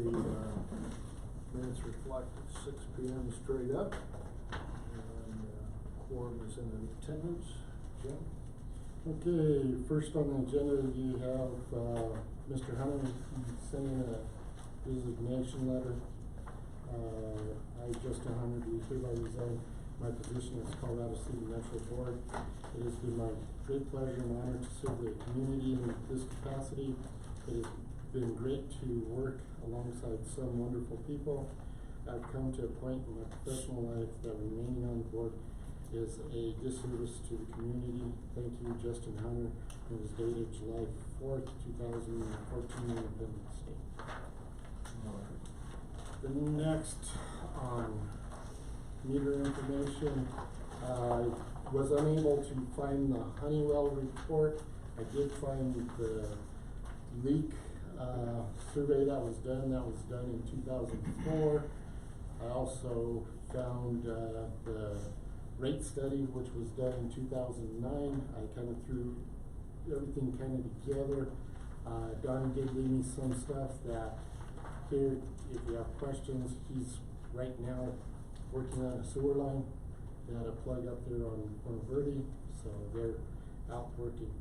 the minutes reflect 6 p.m. straight up, and quorum is in attendance. Jim? Okay, first on the agenda you have Mr. Hunter sending a resignation letter. I, Justin Hunter, do hereby resign my position as Colorado City Metro Board. It has been my great pleasure and honor to serve the community in this capacity. It has been great to work alongside some wonderful people. I've come to a point in my professional life that remaining on the board is a disservice to the community. Thank you, Justin Hunter. It was dated July 4th, 2014, Independence Day. The next on meter information, I was unable to find the Honeywell report. I did find the leak survey that was done in 2004. I also found the rate study, which was done in 2009. I kind of threw everything kind of together. Don did leave me some stuff that here, if you have questions, he's right now working on a sewer line. They had a plug up there on Verde, so they're out working.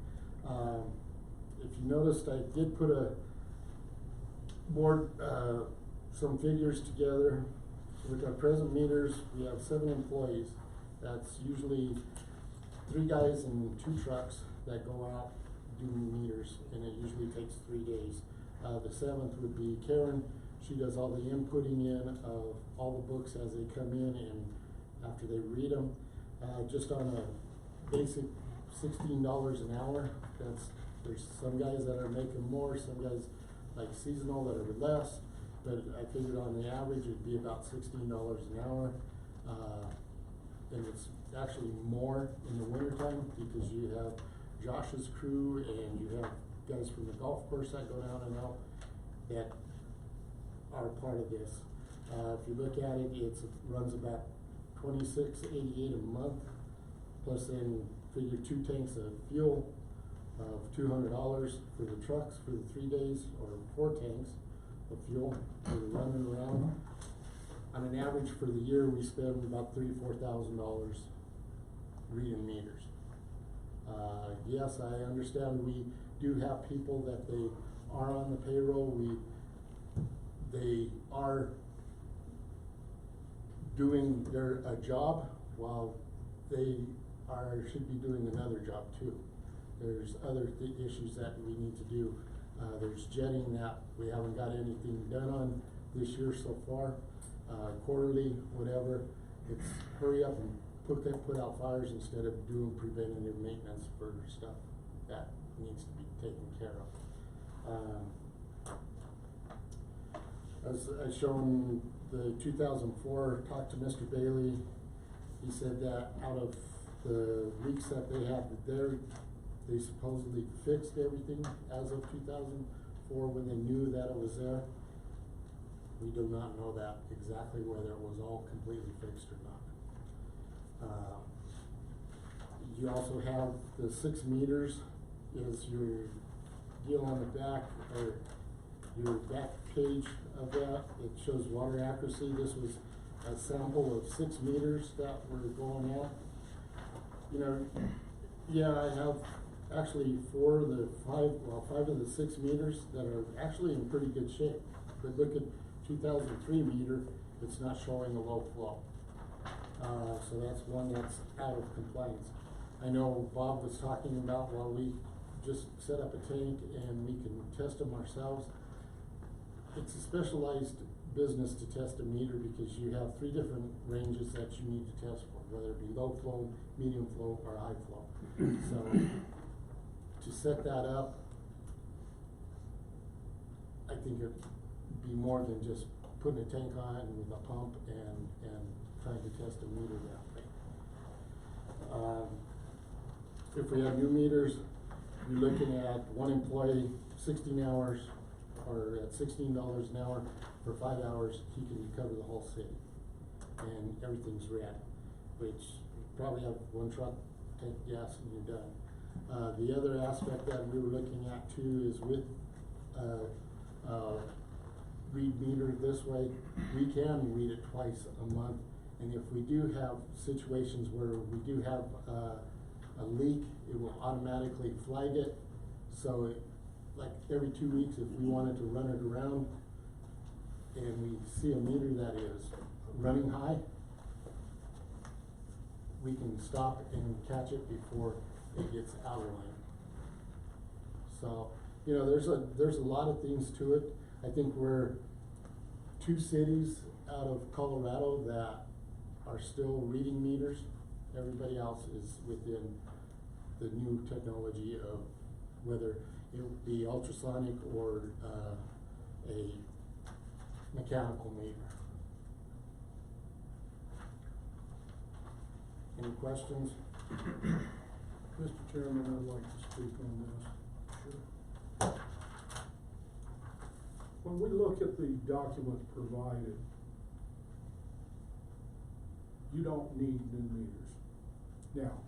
If you noticed, I did put a board, some figures together. With our present meters, we have 7 employees. That's usually 3 guys and 2 trucks that go out doing meters, and it usually takes 3 days. The 7th would be Karen. She does all the inputting in of all the books as they come in, and after they read them, just on a basic $16 an hour. There's some guys that are making more, some guys like seasonal that are less, but I figured on the average it'd be about $16 an hour. And it's actually more in the wintertime because you have Josh's crew and you have guys from the golf course that go down and out that are part of this. If you look at it, it runs about $26.88 a month, plus then figure 2 tanks of fuel of $200 for the trucks for the 3 days, or 4 tanks of fuel for the running around. On an average for the year, we spend about $3,000–4,000 reading meters. Yes, I understand we do have people that they are on the payroll. They are doing a job while they should be doing another job too. There's other issues that we need to do. There's jetting that we haven't got anything done on this year so far. Quarterly, whatever, it's hurry up and put out fires instead of doing preventative maintenance for stuff that needs to be taken care of. As I shown the 2004, talked to Mr. Bailey. He said that out of the leaks that they had there, they supposedly fixed everything as of 2004 when they knew that it was there. We do not know that exactly whether it was all completely fixed or not. You also have the 6 meters is your deal on the back, or your back page of that. It shows water accuracy. This was a sample of 6 meters that were going out. You know, yeah, I have actually 5 of the 6 meters that are actually in pretty good shape. But look at 2003 meter, it's not showing a low flow. So that's one that's out of compliance. I know Bob was talking about, well, we just set up a tank and we can test them ourselves. It's a specialized business to test a meter because you have 3 different ranges that you need to test for, whether it be low flow, medium flow, or high flow. So to set that up, I think it'd be more than just putting a tank on with a pump and trying to test a meter that way. If we have new meters, you're looking at 1 employee, 16 hours, or at $16 an hour for 5 hours, he can cover the whole city, and everything's red. Which you probably have 1 truck, tank gas, and you're done. The other aspect that we were looking at too is with read meter this way, we can read it twice a month. And if we do have situations where we do have, a leak, it will automatically flag it. So it, like every 2 weeks, if we wanted to run it around and we see a meter that is running high, we can stop and catch it before it gets out of line. So, you know, there's a lot of things to it. I think we're 2 cities out of Colorado that are still reading meters. Everybody else is within the new technology of whether it be ultrasonic or a mechanical meter. Any questions? Mr. Chairman, I'd like to speak on this. Sure. When we look at the documents provided, you don't need new meters. Now,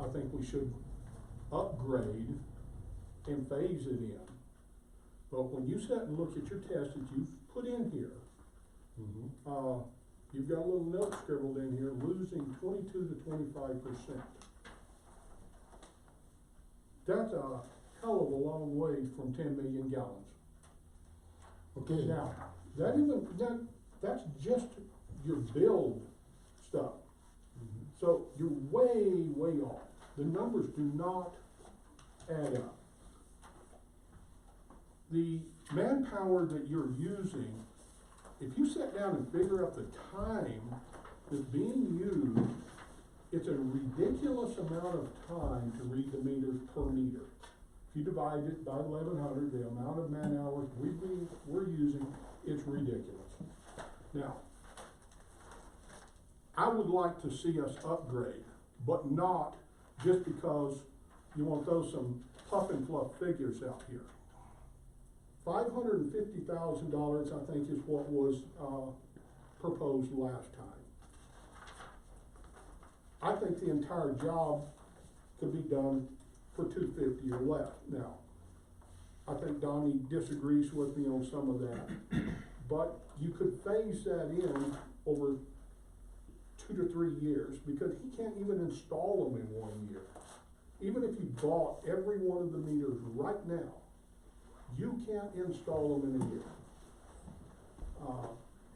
I think we should upgrade and phase it in. But when you sit and look at your test that you've put in here, you've got a little note scribbled in here, losing 22 to 25%. That's a hell of a long way from 10 million gallons. Okay. Now, that's just your build stuff. So you're way, way off. The numbers do not add up. The manpower that you're using, if you sit down and figure out the time that's being used, it's a ridiculous amount of time to read the meters per meter. If you divide it by 1,100, the amount of man hours we're using, it's ridiculous. Now, I would like to see us upgrade, but not just because you want to throw some puff and fluff figures out here. $550,000, I think, is what was proposed last time. I think the entire job could be done for $250 or less. Now, I think Donnie disagrees with me on some of that, but you could phase that in over 2 to 3 years, because he can't even install them in 1 year. Even if you bought every one of the meters right now, you can't install them in a year.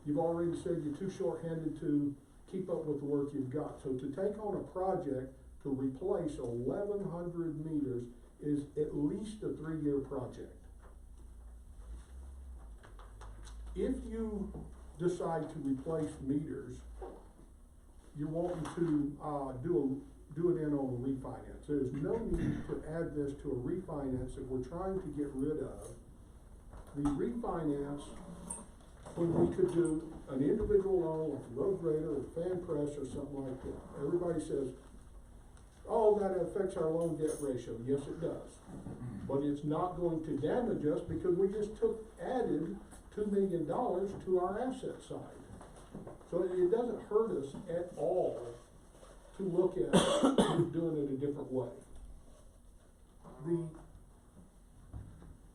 You've already said you're too short-handed to keep up with the work you've got. So to take on a project to replace 1,100 meters is at least a 3-year project. If you decide to replace meters, you're wanting to do it in on a refinance. There's no need to add this to a refinance that we're trying to get rid of. The refinance, when we could do an individual loan with Road Grader or Fan Press or something like that, everybody says, oh, that affects our loan debt ratio. Yes, it does. But it's not going to damage us because we just added $2 million to our asset side. So it doesn't hurt us at all to look at doing it a different way.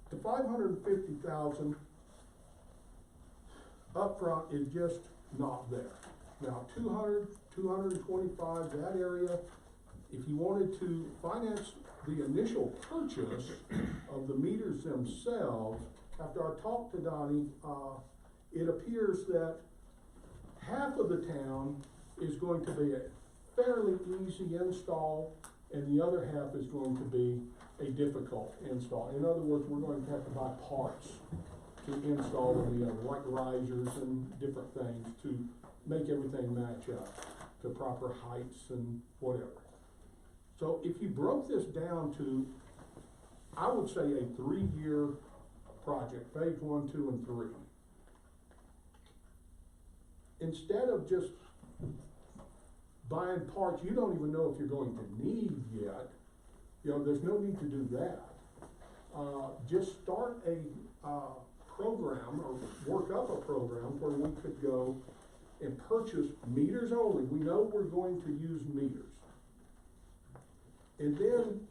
The $550,000 upfront is just not there. Now 200, 225, that area, if you wanted to finance the initial purchase of the meters themselves, after I talked to Donnie, it appears that half of the town is going to be a fairly easy install, and the other half is going to be a difficult install. In other words, we're going to have to buy parts to install in the other, like risers and different things to make everything match up to proper heights and whatever. So if you broke this down to, I would say, a 3-year project, phase 1, 2, and 3. Instead of just buying parts you don't even know if you're going to need yet, you know, there's no need to do that. Just start a program or work up a program where we could go and purchase meters only. We know we're going to use meters. And then,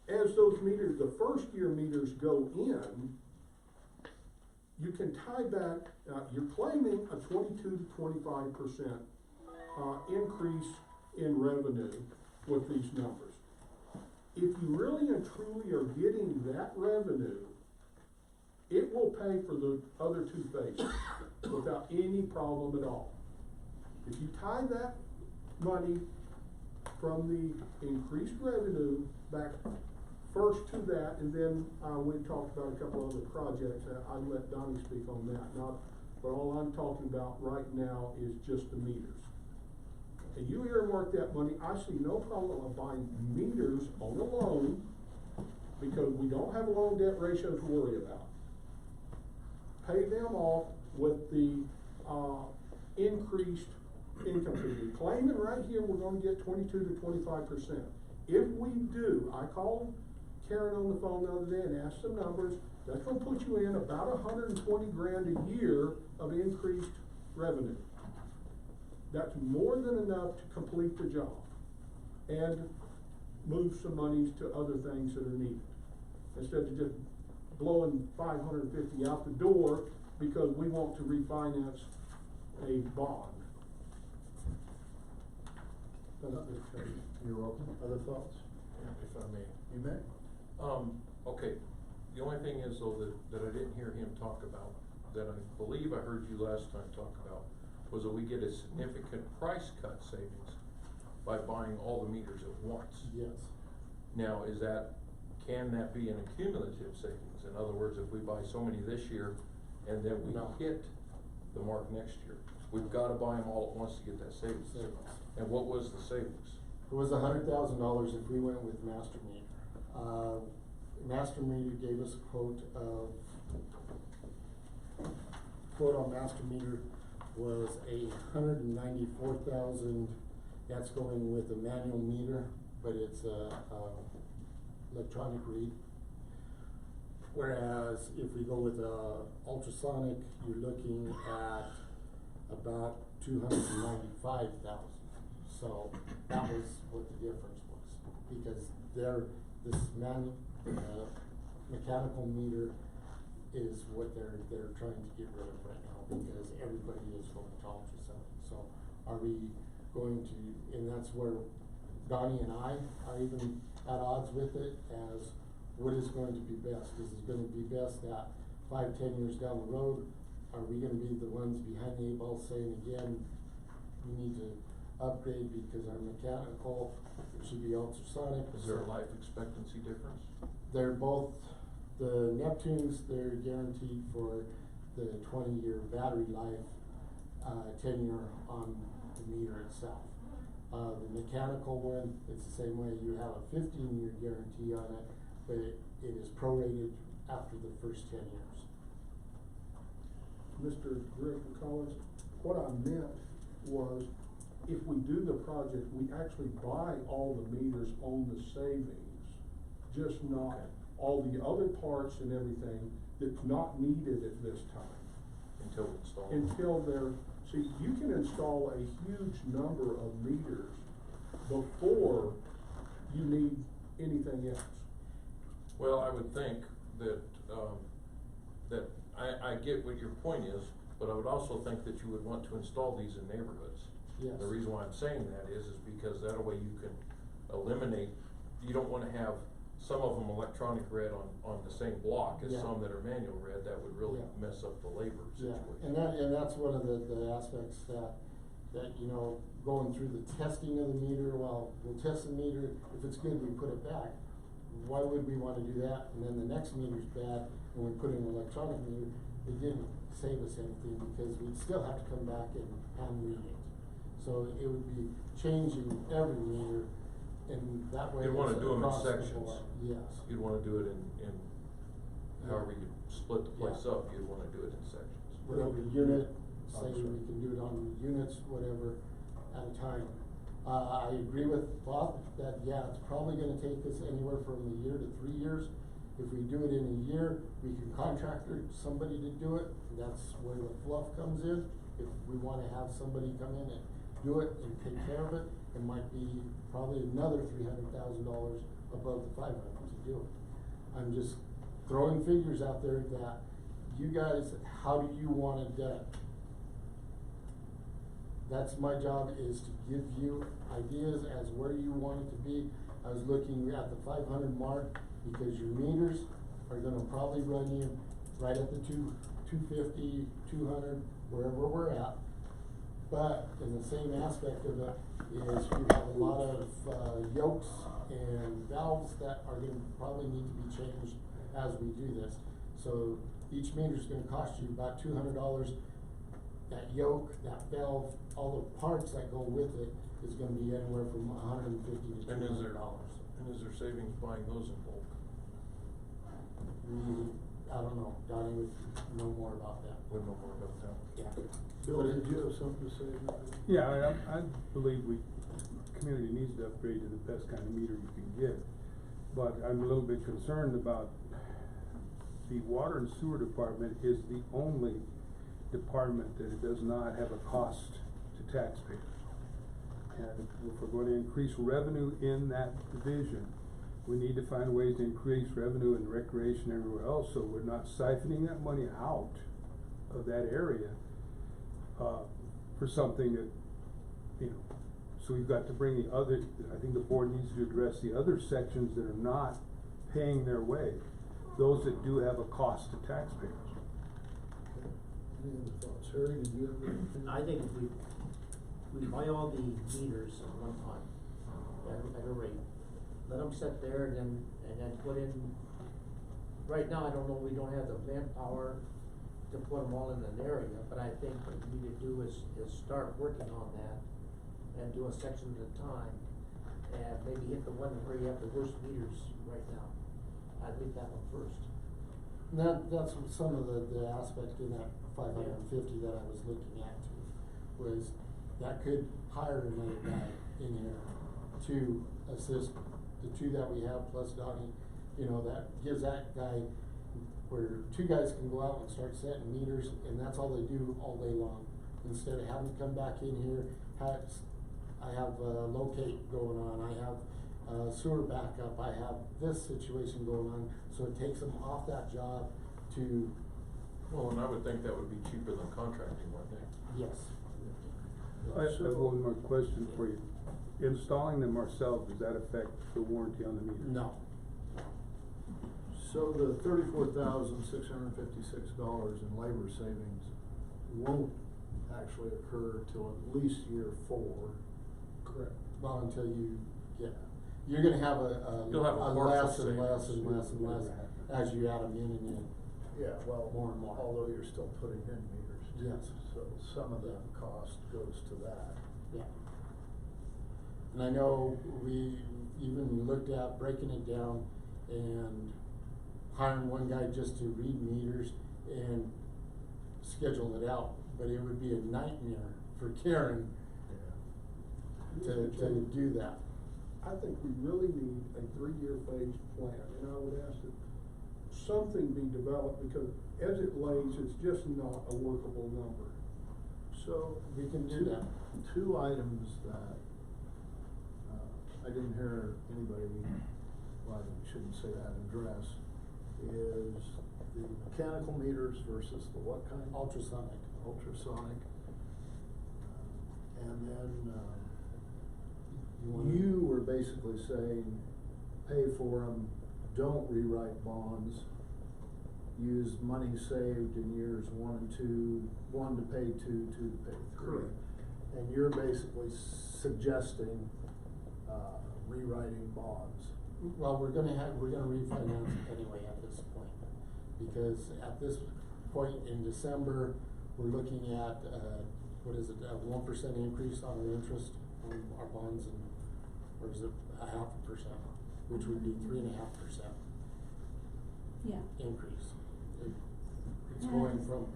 as those meters, the first year meters go in, can tie back, you're claiming a 22 to 25% increase in revenue with these numbers. If you really and truly are getting that revenue, it will pay for the other two phases without any problem at all. If you tie that money from the increased revenue back first to that, and then, we talked about a couple other projects, I'd let Donnie speak on that, but all I'm talking about right now is just the meters. And you earmark that money, I see no problem of buying meters on a loan, because we don't have a loan debt ratio to worry about. Pay them off with the, increased income figure. Claiming right here, we're gonna get 22 to 25%. If we do, I called Karen on the phone the other day and asked some numbers, that's gonna put you in about 120 grand a year of increased revenue. That's more than enough to complete the job and move some monies to other things that are needed. Instead of just blowing 550 out the door because we want to refinance a bond. You're welcome. Other thoughts? If I may. You may. Okay, the only thing is though that I didn't hear him talk about, that I believe I heard you last time talk about, was that we get a significant price cut savings by buying all the meters at once. Yes. Now, can that be an accumulative savings? In other words, if we buy so many this year and then we No. hit the mark next year, we've gotta buy them all at once to get that savings. And what was the savings? It was $100,000 if we went with Master Meter. Master Meter gave us a quote on Master Meter was $194,000. That's going with a manual meter, but it's electronic read. Whereas if we go with ultrasonic, you're looking at about $295,000. So that was what the difference was, because this mechanical meter is what they're trying to get rid of right now, because everybody is going to ultrasonic. So are we going to, and that's where Donnie and I are even at odds with it, as what is going to be best? Is it gonna be best that 5-10 years down the road, are we gonna be the ones behind the 8 ball saying again, we need to upgrade because our mechanical should be ultrasonic? Is there a life expectancy difference? They're both, the Neptunes, they're guaranteed for the 20-year battery life, 10-year on the meter itself. The mechanical one, it's the same way, you have a 15-year guarantee on it, but it is prorated after the first 10 years. Mr. Collins, what I meant was, if we do the project, we actually buy all the meters on the savings, just not Okay. all the other parts and everything that's not needed at this time. Until we install it? Until they're, see, you can install a huge number of meters before you need anything else. Well, I would think that, that I get what your point is, but I would also think that you would want to install these in neighborhoods. Yes. The reason why I'm saying that is because that way you can eliminate, you don't wanna have some of them electronic read on the same block as Yeah. some that are manual read. That would really Yeah. mess up the labor Yeah, situation. and that's one of the aspects that, you know, going through the testing of the meter, well, we'll test the meter, if it's good, we put it back. Why would we wanna do that? And then the next meter's bad, and we put in an electronic meter, it didn't save us anything, because we'd still have to come back and hand read it. So it would be changing every meter, and that way. You'd wanna it's do 'em in across the sections. board. Yes. You'd wanna do it in however you split the place Yeah. up, you'd wanna do it in sections. Whatever unit, say Understood. we can do it on units, whatever, at a time. I agree with Bob that, yeah, it's probably gonna take us anywhere from a year to 3 years. If we do it in a year, we can contract somebody to do it, that's where the fluff comes in. If we wanna have somebody come in and do it and take care of it, it might be probably another $300,000 above the 500 to do it. I'm just throwing figures out there that you guys, how do you want it done? That's my job, is to give you ideas as where you want it to be. I was looking at the 500 mark, because your meters are gonna probably run you right at the 250, 200, wherever we're at. But in the same aspect of it is you have a lot of yokes and valves that are gonna probably need to be changed as we do this. So each meter's gonna cost you about $200. That yoke, that valve, all the parts that go with it is gonna be anywhere from $150 to And is there, $200. and is there savings buying those in bulk? I don't know, Donnie would know more about that. We'll know more about that. Yeah. Bill, did you have something to say? Yeah, I believe community needs to upgrade to the best kind of meter you can get. But I'm a little bit concerned about the water and sewer department is the only department that it does not have a cost to taxpayers. And if we're going to increase revenue in that division, we need to find ways to increase revenue in recreation everywhere else, so we're not siphoning that money out of that area, for something that, so we've got to bring the other, I think the board needs to address the other sections that are not paying their way, those that do have a cost to taxpayers. Any other thoughts? Harry, did you have anything? I think if we buy all the meters at one time, at a rate, let them sit there and then put in, right now, I don't know, we don't have the manpower to put them all in an area, but I think what we need to do is start working on that and do a section at a time, and maybe hit the one where you have the worst meters right now. I'd leave that one first. That's some of the aspect in that 550 that I was looking at too, was that could hire another guy in here to assist the two that we have plus Donnie, that gives that guy where two guys can go out and start setting meters, and that's all they do all day long. Instead of having to come back in here, I have locate going on, I have sewer backup, I have this situation going on, so it takes them off that job to. Well, and I would think that would be cheaper than contracting, wouldn't it? Yes. I have one more question for you. Installing them ourselves, does that affect the warranty on the meter? No. So the $34,656 in labor savings won't actually occur till at least year 4. Correct. Well, until you're gonna have You'll have a less partial and less savings. and less and less as you add them in and in. Yeah, well, More and more. although you're still putting in meters too. Yes. So some of the cost goes to that. Yeah. And I know we even looked at breaking it down and hiring one guy just to read meters and schedule it out, but it would be a nightmare for Karen to do that. I think we really need a 3-year phased plan, and I would ask that something be developed, because as it lays, it's just not a workable number. So We can do that. Two items that, I didn't hear anybody, well, I shouldn't say that, address, is the mechanical meters versus the what kind? Ultrasonic. Ultrasonic. And then, wanna- you were basically saying, pay for them, don't rewrite bonds, use money saved in years 1 and 2, 1 to pay 2, 2 to pay 3. Correct. And you're basically suggesting, rewriting bonds. Well, we're gonna refinance anyway at this point, because at this point in December, we're looking at, what is it, a 1% increase on our interest on our bonds, and, or is it 0.5%, which would be 3.5% Yeah. increase. It's going from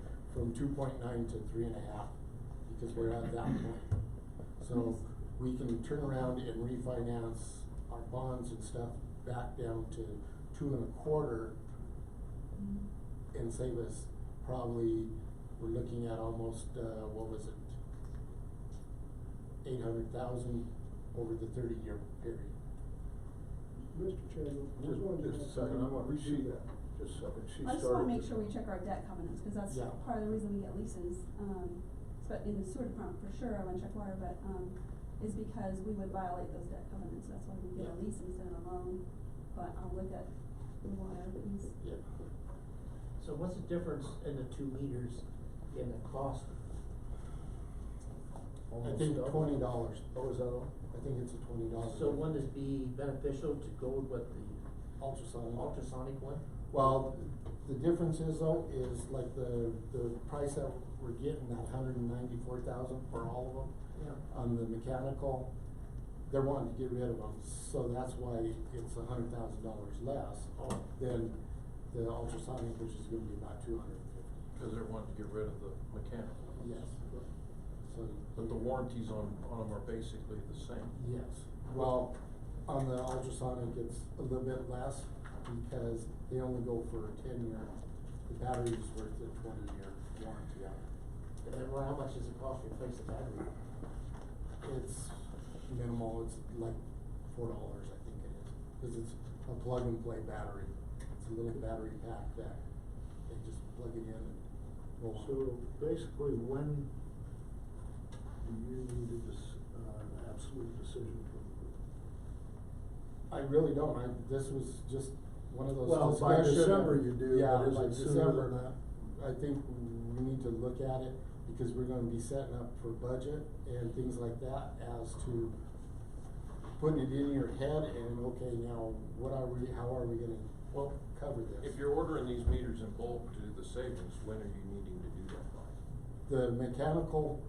2.9 to 3.5, because we're at that point. So we can turn around and refinance our bonds and stuff back down to 2.25 and save us probably, we're looking at almost, what was it? 800,000 over the 30-year period. Mr. Chairman, we're going to Just a have second, I want to redo see that. just a second, she I just started. wanna make sure we check our debt covenants, cause that's Yeah. part of the reason we get leases, but in the sewer department for sure, I wanna check water, but, is because we would violate those debt covenants, that's why we get a Yeah. lease instead of a loan, but I'll look at the water piece. Yeah. So what's the difference in the 2 meters in the cost? I Almost think double. $20. Oh, is that all? I think it's a $20. So wouldn't it be beneficial to go with the Ultrasonic. ultrasonic one? Well, the difference is though, is like the price that we're getting, that $194,000 for all of them. Yeah. On the mechanical, they're wanting to get rid of them, so that's why it's $100,000 less Oh. than the ultrasonic, which is gonna be about 250. Cause they're wanting to get rid of the mechanical. Yes. So. But the warranties on them are basically the same. Yes, well, on the ultrasonic, it's a little bit less because they only go for a 10-year. The battery is worth a 20-year warranty on it. And then how much does it cost to replace the battery? It's minimal, it's like $4, I think it is, cause it's a plug-and-play battery. It's a little battery pack that they just plug it in and go on. So basically, when do you need an absolute decision from the group? I really don't, this was just one of those Well, by discussion- December you do, Yeah, but is by it sooner December. than that? I think we need to look at it, because we're gonna be setting up for budget and things like that as to putting it in your head and, okay, now, how are we gonna Well, cover this? if you're ordering these meters in bulk to do the savings, when are you needing to do that by? The mechanical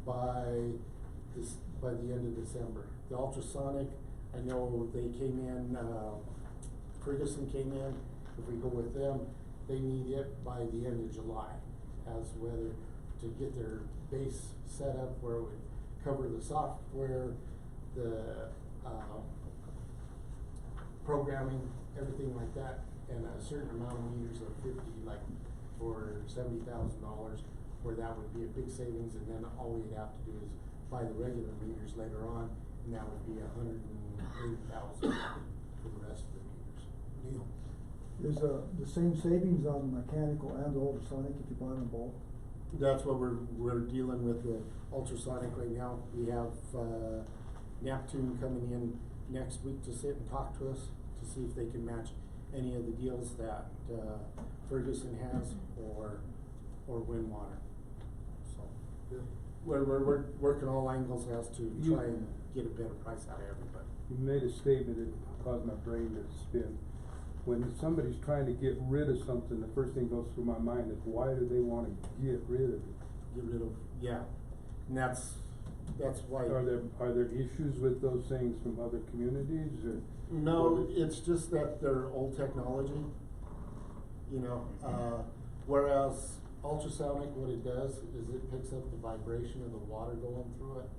by the end of December. The ultrasonic, I know they came in, Ferguson came in, if we go with them, they need it by the end of July, as whether to get their base set up where it would cover the software, the, programming, everything like that, and a certain amount of meters of 50, like for $70,000, where that would be a big savings, and then all we'd have to do is buy the regular meters later on, and that would be $180,000 for the rest of the meters. Neil? Is the same savings on mechanical and ultrasonic if you buy them both? That's what we're dealing with the ultrasonic right now. We have, Neptune coming in next week to sit and talk to us, to see if they can match any of the deals that, Ferguson has, or Windwater. So, Good. we're working all angles as to You- try and get a better price out of everybody. You made a statement that caused my brain to spin. When somebody's trying to get rid of something, the first thing goes through my mind is, why do they wanna get rid of it? Get rid of, yeah, and that's why. Are there issues with those things from other communities, or? No, it's just that they're old technology, you know, whereas ultrasonic, what it does is it picks up the vibration of the water going through it,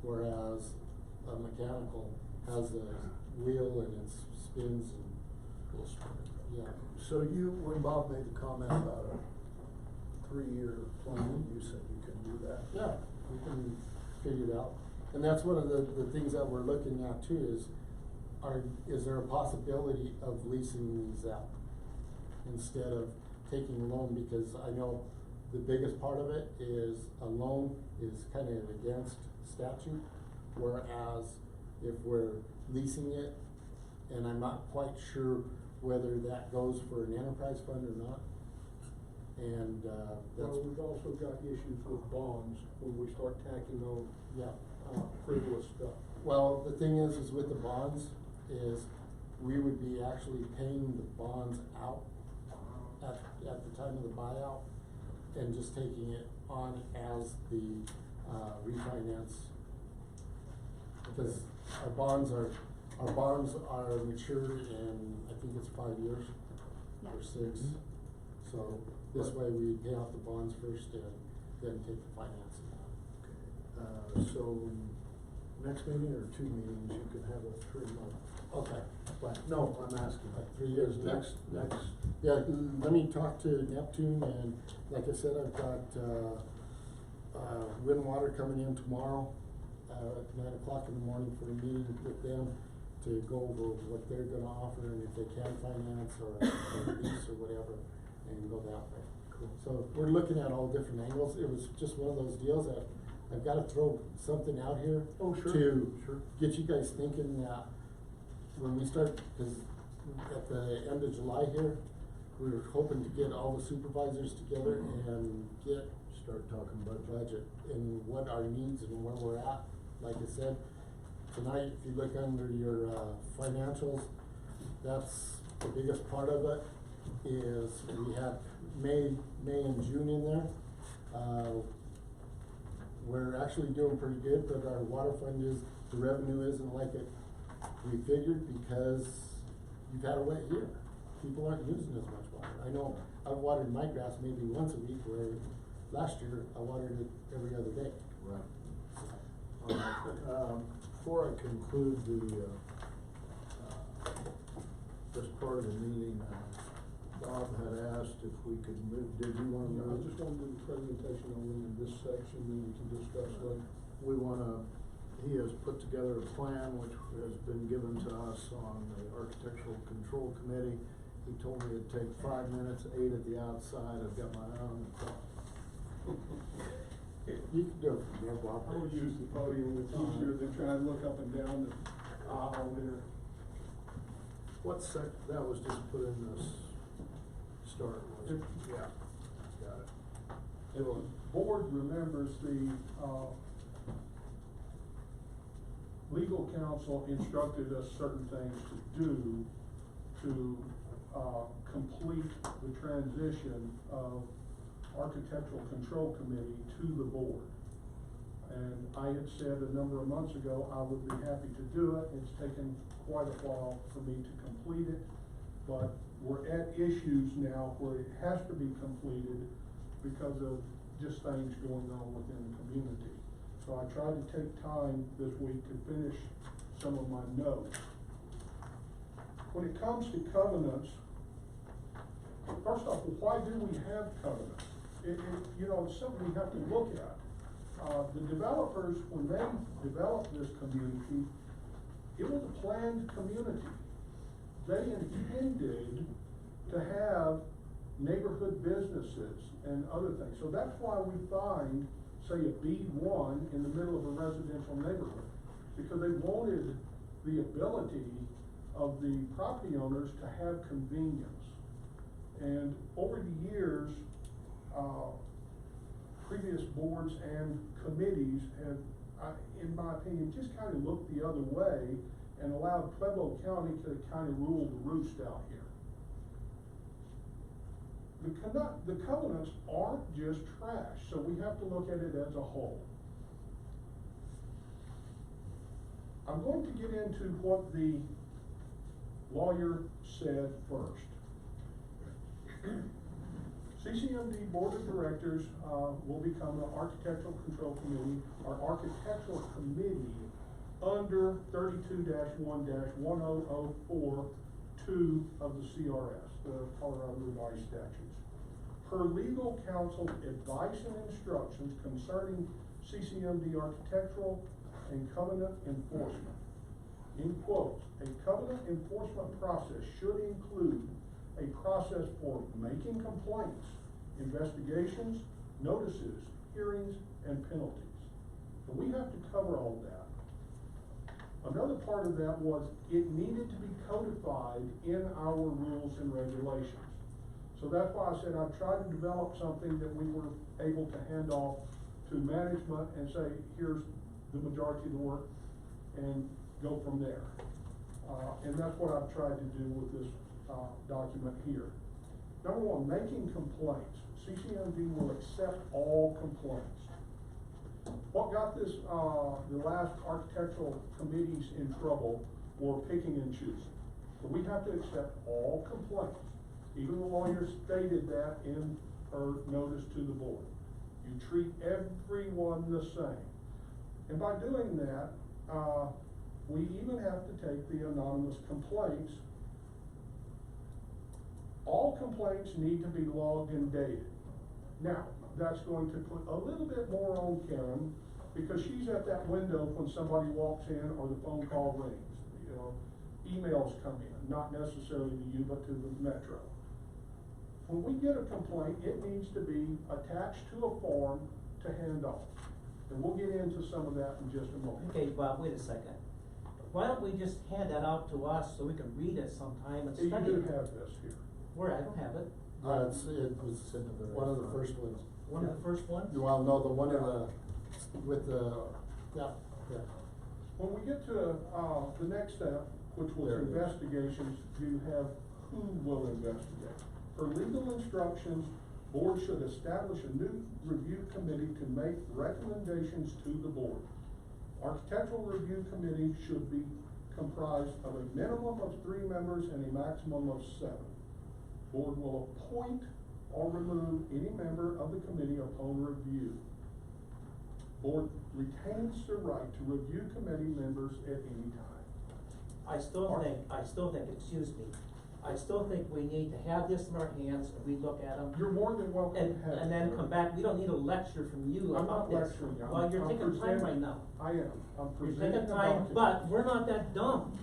whereas a mechanical has a wheel and it spins and, Little sprinter. yeah. So when Bob made the comment about a 3-year plan, you said you can do that? Yeah, we can figure it out. And that's one of the things that we're looking at too is there a possibility of leasing these out instead of taking a loan? Because I know the biggest part of it is a loan is kind of against statute, whereas if we're leasing it, and I'm not quite sure whether that goes for an enterprise fund or not. And, that's. Well, we've also got issues with bonds when we start tacking on, Yeah. frivolous stuff. Well, the thing is with the bonds, is we would be actually paying the bonds out at the time of the buyout and just taking it on as the, refinance. Because our bonds are matured in, I think it's 5 years or 6. So this way we pay off the bonds first and then take the financing out. So next meeting or 2 meetings, you can have a 3-month Okay. plan? No, I'm asking. Like 3 years. Next. Yeah, let me talk to Neptune, and like I said, I've got, Windwater coming in tomorrow, at 9 o'clock in the morning for a meeting with them to go over what they're gonna offer and if they can finance or lease or whatever, and go that way. Cool. So we're looking at all different angles. It was just one of those deals that I've gotta throw something out here. Oh, sure, To sure. get you guys thinking that when we start, cause at the end of July here, we're hoping to get all the supervisors together and get Start talking budget and what our needs and where we're at. Like I said, tonight, if you look under your, financials, that's the biggest part of it, is we have May and June in there. We're actually doing pretty good, but our water fund the revenue isn't like we figured, because you've had a wet year. People aren't using as much water. I know I've watered my grass maybe once a week, where last year I watered it every other day. Right. Before I conclude this part of the meeting, Bob had asked if we could move, did you wanna I move? just wanted to do the presentation on this section, then we can discuss later. He has put together a plan which has been given to us on the Architectural Control Committee. He told me it'd take 5 minutes, 8 at the outside. I've got my eye on the clock. You can do it from there, Bob. I would use the podium, it's easier than trying to look up and down the aisle there. That was just put in this start, wasn't it? Yeah, got it. The board remembers the, legal counsel instructed us certain things to do to, complete the transition of Architectural Control Committee to the board. And I had said a number of months ago, I would be happy to do it. It's taken quite a while for me to complete it, but we're at issues now where it has to be completed because of just things going on within the community. So I tried to take time this week to finish some of my notes. When it comes to covenants, first off, why do we have covenants? It's something we have to look at. The developers, when they developed this community, it was a planned community. They intended to have neighborhood businesses and other things. So that's why we find, say, a B1 in the middle of a residential neighborhood, because they wanted the ability of the property owners to have convenience. And over the years, previous boards and committees have, in my opinion, just kind of looked the other way and allowed Pueblo County to kind of rule the roost out here. The covenants aren't just trash, so we have to look at it as a whole. I'm going to get into what the lawyer said first. CCMD Board of Directors will become the Architectural Control Committee, or Architectural Committee, under 32-1-1004(2) of the CRS, the Colorado Revised Statutes. Per legal counsel's advice and instructions concerning CCMD architectural and covenant enforcement. In quotes, a covenant enforcement process should include a process for making complaints, investigations, notices, hearings, and penalties. So we have to cover all that. Another part of that was it needed to be codified in our rules and regulations. So that's why I said I've tried to develop something that we were able to hand off to management and say, here's the majority of the work, and go from there. And that's what I've tried to do with this document here. Number one, making complaints. CCMD will accept all complaints. What got this, the last architectural committees in trouble were picking and choosing. So we have to accept all complaints. Even the lawyer stated that in her notice to the board. You treat everyone the same. And by doing that, we even have to take the anonymous complaints. All complaints need to be logged and dated. Now, that's going to put a little bit more on Karen, because she's at that window when somebody walks in or the phone call rings. emails come in, not necessarily to you, but to the Metro. When we get a complaint, it needs to be attached to a form to hand off. And we'll get into some of that in just a moment. Okay, Bob, wait a second. Why don't we just hand that out to us so we can read it sometime and You study do it? have this here. Where, I don't have it. It was one of the first ones. One of the first ones? Well, no, the one in the, with the, yeah. When we get to, the next step, which was There it is. investigations, you have who will investigate. For legal instructions, board should establish a new review committee to make recommendations to the board. Architectural review committee should be comprised of a minimum of 3 members and a maximum of 7. Board will appoint or remove any member of the committee upon review. Board retains the right to review committee members at any time. I still think, excuse me, I still think we need to have this in our hands and we look at them. You're more than welcome to have it. And then come back, we don't need a lecture from you I'm about not this. lecturing you. Well, you're I'm taking time presenting- right now. I am. I'm You're presenting taking a time, document. but we're not that dumb.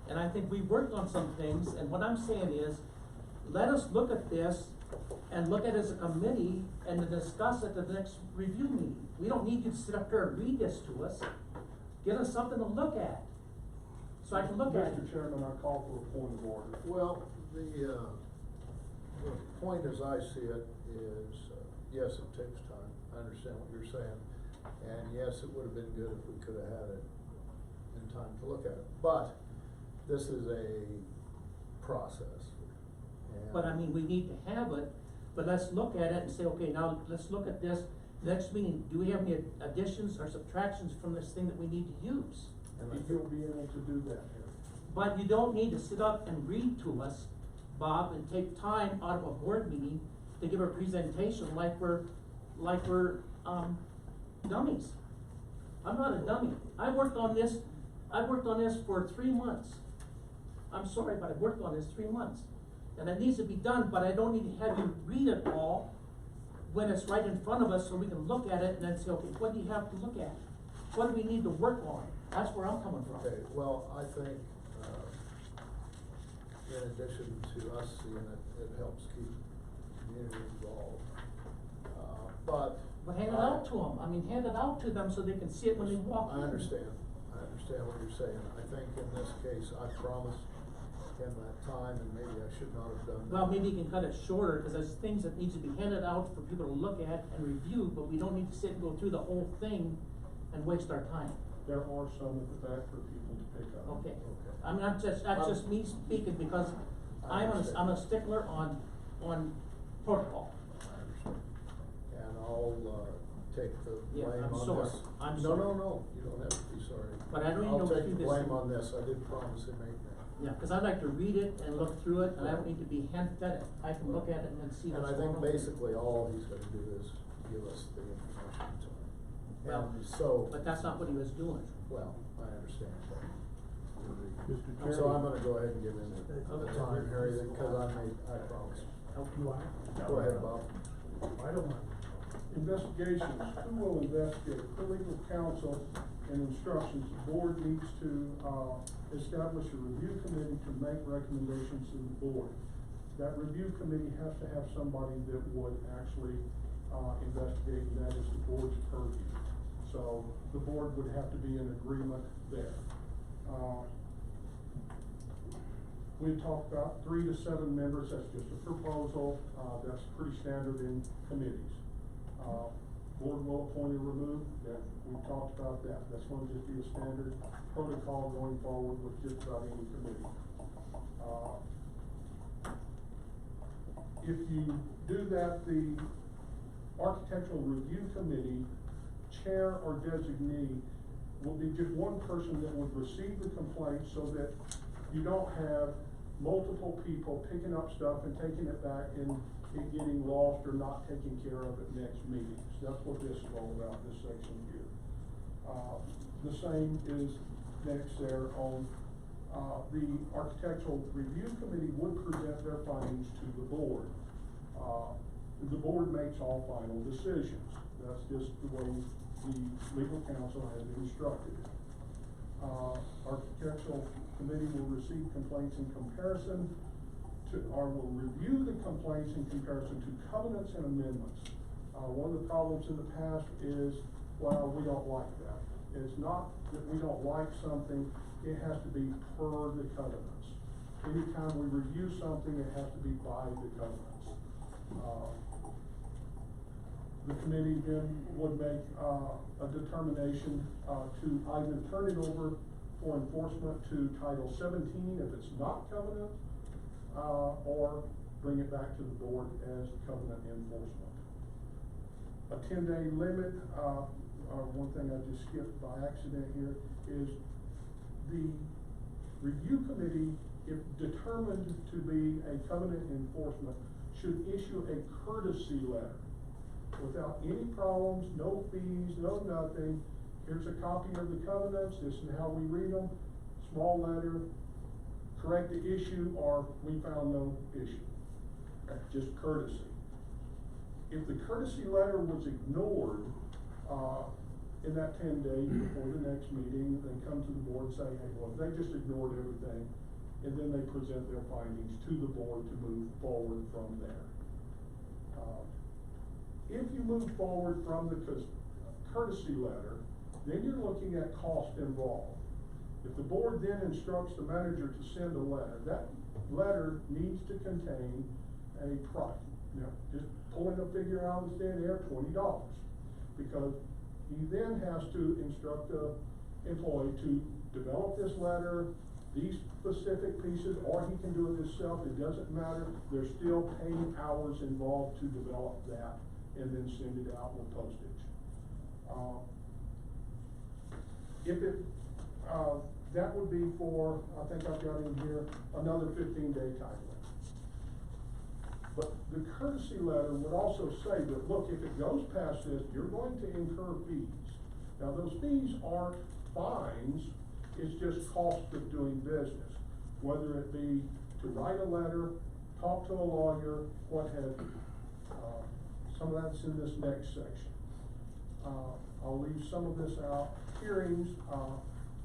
And I think we worked on some things, and what I'm saying is, let us look at this and look at it as a committee and to discuss it at the next review meeting. We don't need you to sit up here and read this to us. Give us something to look at, so I can look at it. Mr. Chairman, I call for a point of order. Well, the point as I see it is, yes, it takes time, I understand what you're saying. And yes, it would have been good if we could have had it in time to look at it, but this is a process. And- But I mean, we need to have it, but let's look at it and say, okay, now let's look at this. Next meeting, do we have any additions or subtractions from this thing that we need to use? And I If think- you'll be able to do that here. But you don't need to sit up and read to us, Bob, and take time out of a board meeting to give a presentation like we're dummies. I'm not a dummy. I worked on this for 3 months. I'm sorry, but I worked on this 3 months. And it needs to be done, but I don't need to have you read it all when it's right in front of us so we can look at it and then say, okay, what do you have to look at? What do we need to work on? That's where I'm coming from. Okay, well, I think, in addition to us seeing it, it helps keep the community involved. But hand it out to them, I mean, hand it out to them so they can see it when they walk in. I understand what you're saying. I think in this case, I promised him that time, and maybe I should not have done that. Well, maybe you can cut it shorter, cause there's things that needs to be handed out for people to look at and review, but we don't need to sit and go through the whole thing and waste our time. There are some at the back for people to pick up. Okay, Okay. I mean, that's just me speaking, because I understand. I'm a stickler on protocol. I understand. And I'll, take the Yeah, blame I'm on sorry. this. I'm No, sorry. no, you don't have to be sorry. But I don't even know I'll if take you the this- blame on this, I did promise him 8 minutes. Yeah, cause I'd like to read it and look through it, and I don't need to be hand-fed it. I can look at it and then see And what's I going think on. basically all he's gonna do is give us the information tonight. Well, And so, but that's not what he was doing. well, I understand, but. Mr. Chairman. So I'm gonna go ahead and give him the time, Harry, because I promised. Go ahead, Bob. I don't mind. Investigations, who will investigate? For legal counsel and instructions, the board needs to, establish a review committee to make recommendations to the board. That review committee has to have somebody that would actually, investigate, and that is the board's purview. So the board would have to be in agreement there. We talked about 3 to 7 members, that's just a proposal, that's pretty standard in committees. Board will appoint or remove, that, we talked about that, that's gonna just be a standard protocol going forward with just about any committee. If you do that, the architectural review committee, chair or designee, will be just one person that would receive the complaint, so that you don't have multiple people picking up stuff and taking it back and it getting lost or not taking care of it next meetings. That's what this is all about, this section here. The same is next there on, the architectural review committee would present their findings to the board. The board makes all final decisions. That's just the way the legal counsel has instructed. architectural committee will receive complaints in comparison to, or will review the complaints in comparison to covenants and amendments. One of the problems in the past is, well, we don't like that. It's not that we don't like something, it has to be per the covenants. Anytime we review something, it has to be by the covenants. The committee then would make, a determination, to either turn it over for enforcement to Title 17 if it's not covenant, or bring it back to the board as covenant enforcement. A 10-day limit, one thing I just skipped by accident here, is the review committee, if determined to be a covenant enforcement, should issue a courtesy letter without any problems, no fees, no nothing. Here's a copy of the covenants, this is how we read them, small letter, correct the issue, or we found no issue. That's just courtesy. If the courtesy letter was ignored, in that 10 days before the next meeting, they come to the board and say, hey, well, they just ignored everything, and then they present their findings to the board to move forward from there. If you move forward from the courtesy letter, then you're looking at cost involved. If the board then instructs the manager to send a letter, that letter needs to contain a price. Now, just pulling a figure out of the thin air, $20, because he then has to instruct the employee to develop this letter, these specific pieces, or he can do it himself, it doesn't matter, there's still paying hours involved to develop that, and then send it out with postage. That would be for, I think I've got in here, another 15-day time limit. But the courtesy letter would also say that, look, if it goes past this, you're going to incur fees. Now, those fees aren't fines, it's just cost of doing business, whether it be to write a letter, talk to a lawyer, what have you. Some of that's in this next section. I'll leave some of this out. Hearings,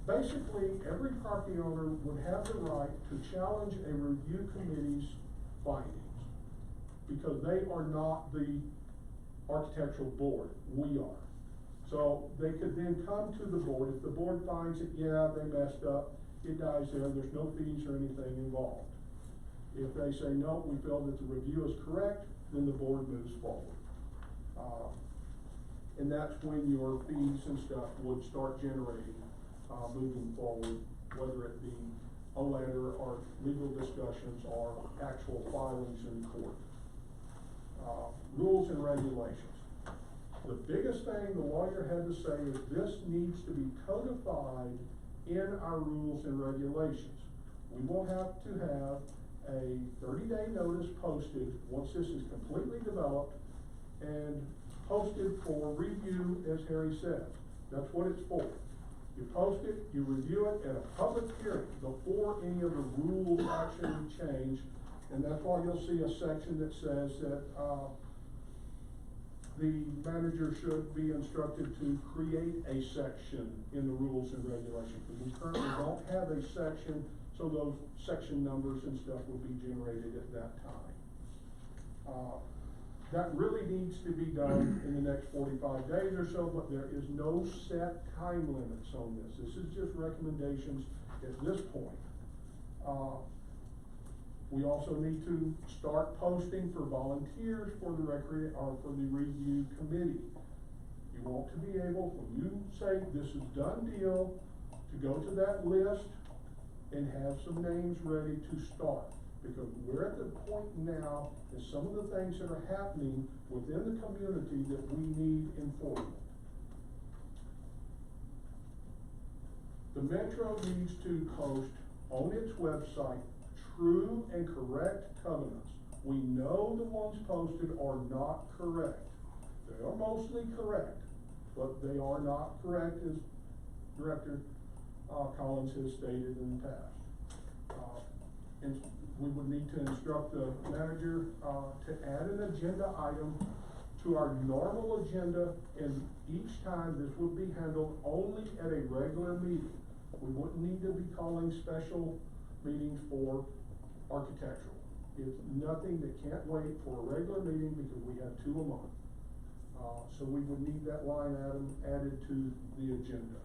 basically, every property owner would have the right to challenge a review committee's findings, because they are not the architectural board, we are. So they could then come to the board, if the board finds that, yeah, they messed up, it dies there, there's no fees or anything involved. If they say, no, we feel that the review is correct, then the board moves forward. And that's when your fees and stuff would start generating, moving forward, whether it be a letter or legal discussions or actual filings in court. Rules and regulations. The biggest thing the lawyer had to say is this needs to be codified in our rules and regulations. We will have to have a 30-day notice posted once this is completely developed and posted for review, as Harry said. That's what it's for. You post it, you review it at a public hearing before any of the rules actually change. And that's why you'll see a section that says that, the manager should be instructed to create a section in the rules and regulations. Because we currently don't have a section, so those section numbers and stuff will be generated at that time. That really needs to be done in the next 45 days or so, but there is no set time limits on this. This is just recommendations at this point. We also need to start posting for volunteers for the review committee. You want to be able, when you say this is done deal, to go to that list and have some names ready to start. Because we're at the point now that some of the things that are happening within the community that we need enforcement. The Metro needs to post on its website true and correct covenants. We know the ones posted are not correct. They are mostly correct, but they are not correct, as Director Collins has stated in the past. And we would need to instruct the manager to add an agenda item to our normal agenda, and each time this would be handled only at a regular meeting. We wouldn't need to be calling special meetings for architectural. It's nothing that can't wait for a regular meeting because we have 2 a month. So we would need that line item added to the agenda.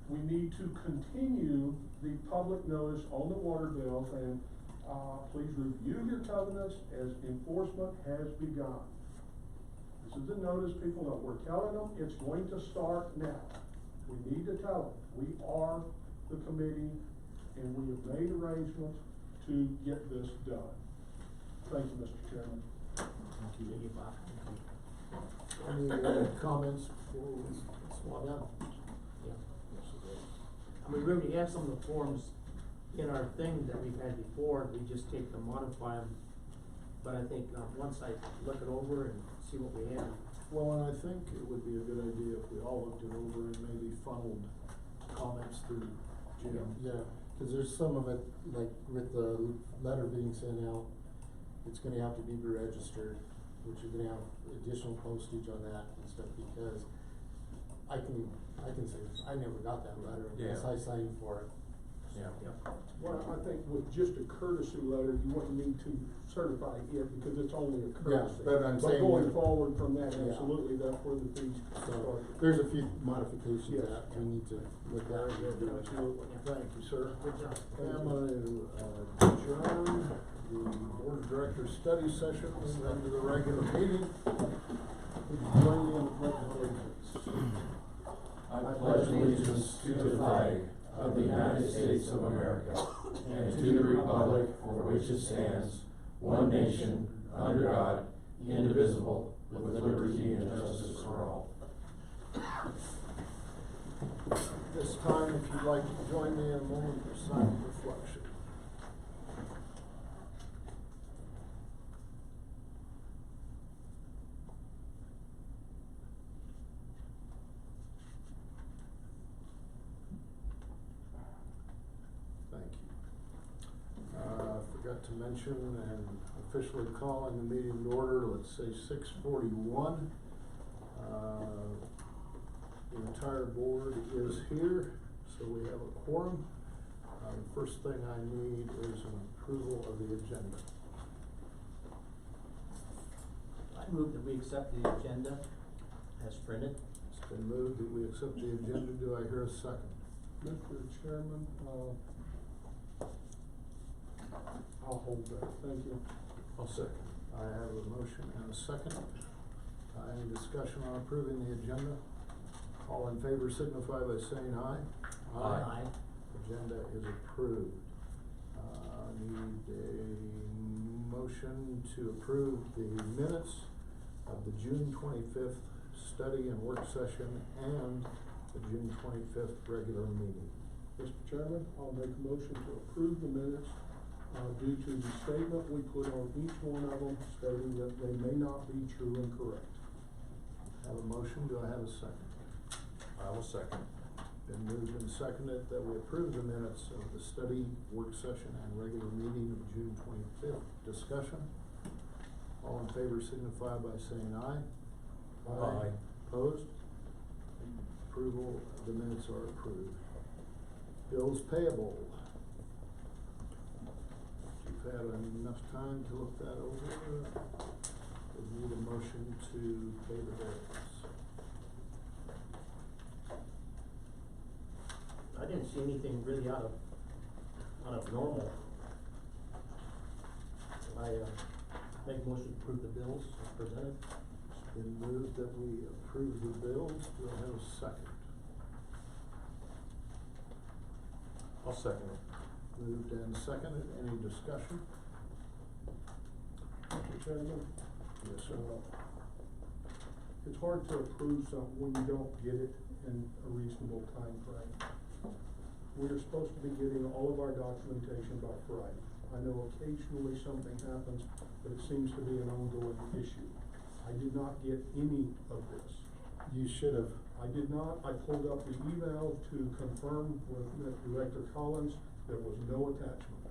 We need to continue the public notice on the water bills and, please review your covenants as enforcement has begun. This is the notice, people know, we're telling them it's going to start now. We need to tell them, we are the committee and we have made arrangements to get this done. Thank you, Mr. Chairman. Thank you, Bob. Any comments before we swap Yeah. out? Yeah. I mean, we already have some of the forms in our thing that we've had before, we just take them, modify them. But I think, once I look it over and see what we have. Well, and I think it would be a good idea if we all looked it over and maybe funneled comments through Jim. Yeah, cause there's some of it, like with the letter being sent out, it's gonna have to be registered, which you're gonna have additional postage on that and stuff, because I can say this, I never got that letter unless Yeah. I signed for it. Yeah. Well, I think with just a courtesy letter, you wouldn't need to certify it because it's only a courtesy. but I'm saying going that- forward from that, Yeah. absolutely, that's where the fees So, start. there's a few modifications Yes. that we need to look at. Absolutely. Thank you, sir. Good job. I'm gonna adjourn the board of directors study session and into the regular meeting. Please join me in the pledge of allegiance. I pledge allegiance to the flag of the United States of America and to the republic for which it stands, one nation, under God, indivisible, with liberty and justice for all. This time, if you'd like to join me in a moment of silent reflection. Thank you. Forgot to mention and officially calling the meeting to order, let's say 6:41. The entire board is here, so we have a quorum. The first thing I need is an approval of the agenda. I move that we accept the agenda as printed. It's been moved that we accept the agenda. Do I hear a second? Mr. Chairman, I'll hold that, thank you. I'll second. I have a motion and a second. Any discussion on approving the agenda? All in favor signify by saying aye. Aye. Agenda is approved. Need a motion to approve the minutes of the June 25th study and work session and the June 25th regular meeting. Mr. Chairman, I'll make a motion to approve the minutes, due to the statement we put on each one of them stating that they may not be true and correct. Have a motion, do I have a second? I will second. Been moved and seconded that we approve the minutes of the study, work session, and regular meeting of June 25th. Discussion? All in favor signify by saying aye. Aye. Opposed? Approval, of the minutes are approved. Bills payable. You've had enough time to look that over. We need a motion to pay the bills. I didn't see anything really out of normal. I, make a motion to approve the bills as presented. It's been moved that we approve the bills. Do I have a second? I'll second it. Moved and seconded. Any discussion? Mr. Chairman? Yes, sir. It's hard to approve something when you don't get it in a reasonable time frame. We're supposed to be getting all of our documentation by Friday. I know occasionally something happens, but it seems to be an ongoing issue. I did not get any of this. You should have. I did not. I pulled up the email to confirm with Director Collins. There was no attachment.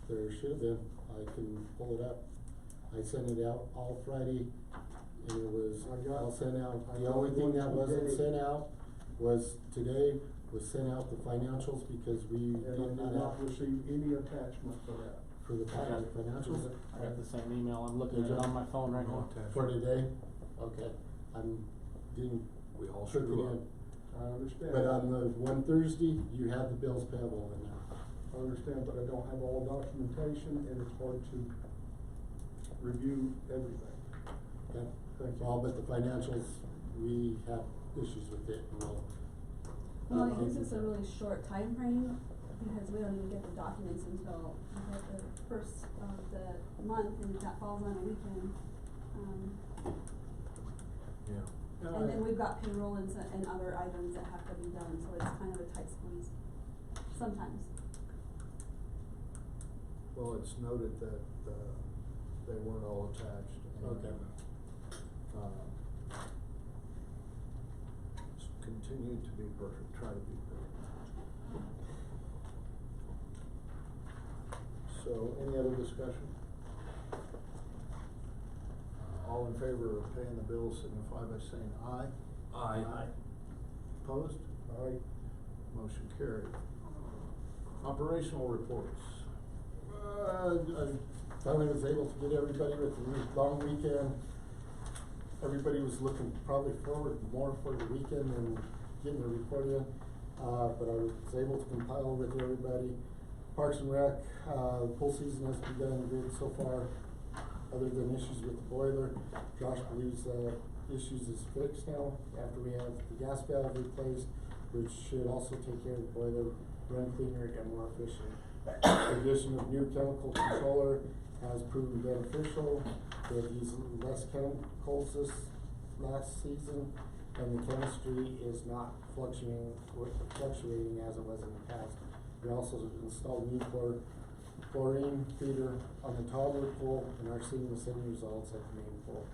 There should have been. I can pull it up. I sent it out all Friday and it was I got- all sent out. I The got only thing one that wasn't today. sent out was today, was sent out the financials because we And I did did not not have receive any attachment for that. for the financials. I got the same email, I'm looking at it on my phone right now. For today? Okay, I'm, didn't. We all took it screw up. in. I understand. But on the one Thursday, you had the bills payable in there. I understand, but I don't have all documentation and it's hard to review everything. Okay? Thank you. All but the financials, we have issues with it, and we'll. Well, it gives us a really short time frame because we don't even get the documents until like the first of the month, and if that falls on a weekend. Yeah. And then we've got payroll and and other items that have to be done, so it's kind of a tight squeeze, sometimes. Well, it's noted that, they weren't all attached. and, Okay. Continue to be perfect, try to be perfect. So, any other discussion? All in favor of paying the bills signify by saying aye. Aye. Opposed? Aye. Motion carried. Operational reports. I finally was able to get everybody with the long weekend. Everybody was looking probably forward more for the weekend than getting the report in. But I was able to compile with everybody. Parks and Rec, pool season has begun good so far, other than issues with the boiler. Josh believes, issues is fixed now after we have the gas valve replaced, which should also take care of the boiler, run cleaner and more efficient. The addition of new chemical controller has proven beneficial. We have used less chemicals this last season, and the chemistry is not fluctuating as it was in the past. We also installed new chlorine feeder on the toddler pool and are seeing the same results at the main pool.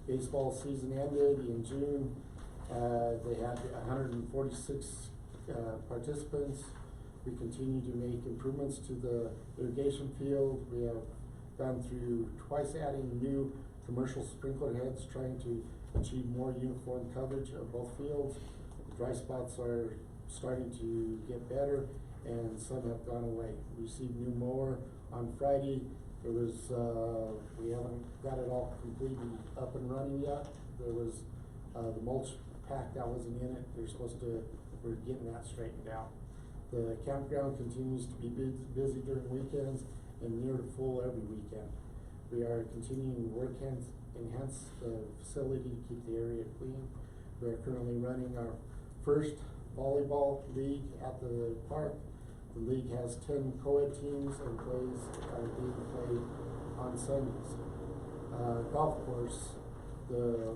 Baseball season ended in June. They had 146 participants. We continue to make improvements to the irrigation field. We have gone through twice adding new commercial sprinkler heads, trying to achieve more uniform coverage of both fields. The dry spots are starting to get better, and some have gone away. We received new mower on Friday. There was, we haven't got it all completely up and running yet. There was, the mulch pack that wasn't in it. They're supposed to, we're getting that straightened out. The campground continues to be busy during weekends and near full every weekend. We are continuing to work enhance the facility to keep the area clean. We are currently running our first volleyball league at the park. The league has 10 co-ed teams and are being played on Sundays. Golf course, the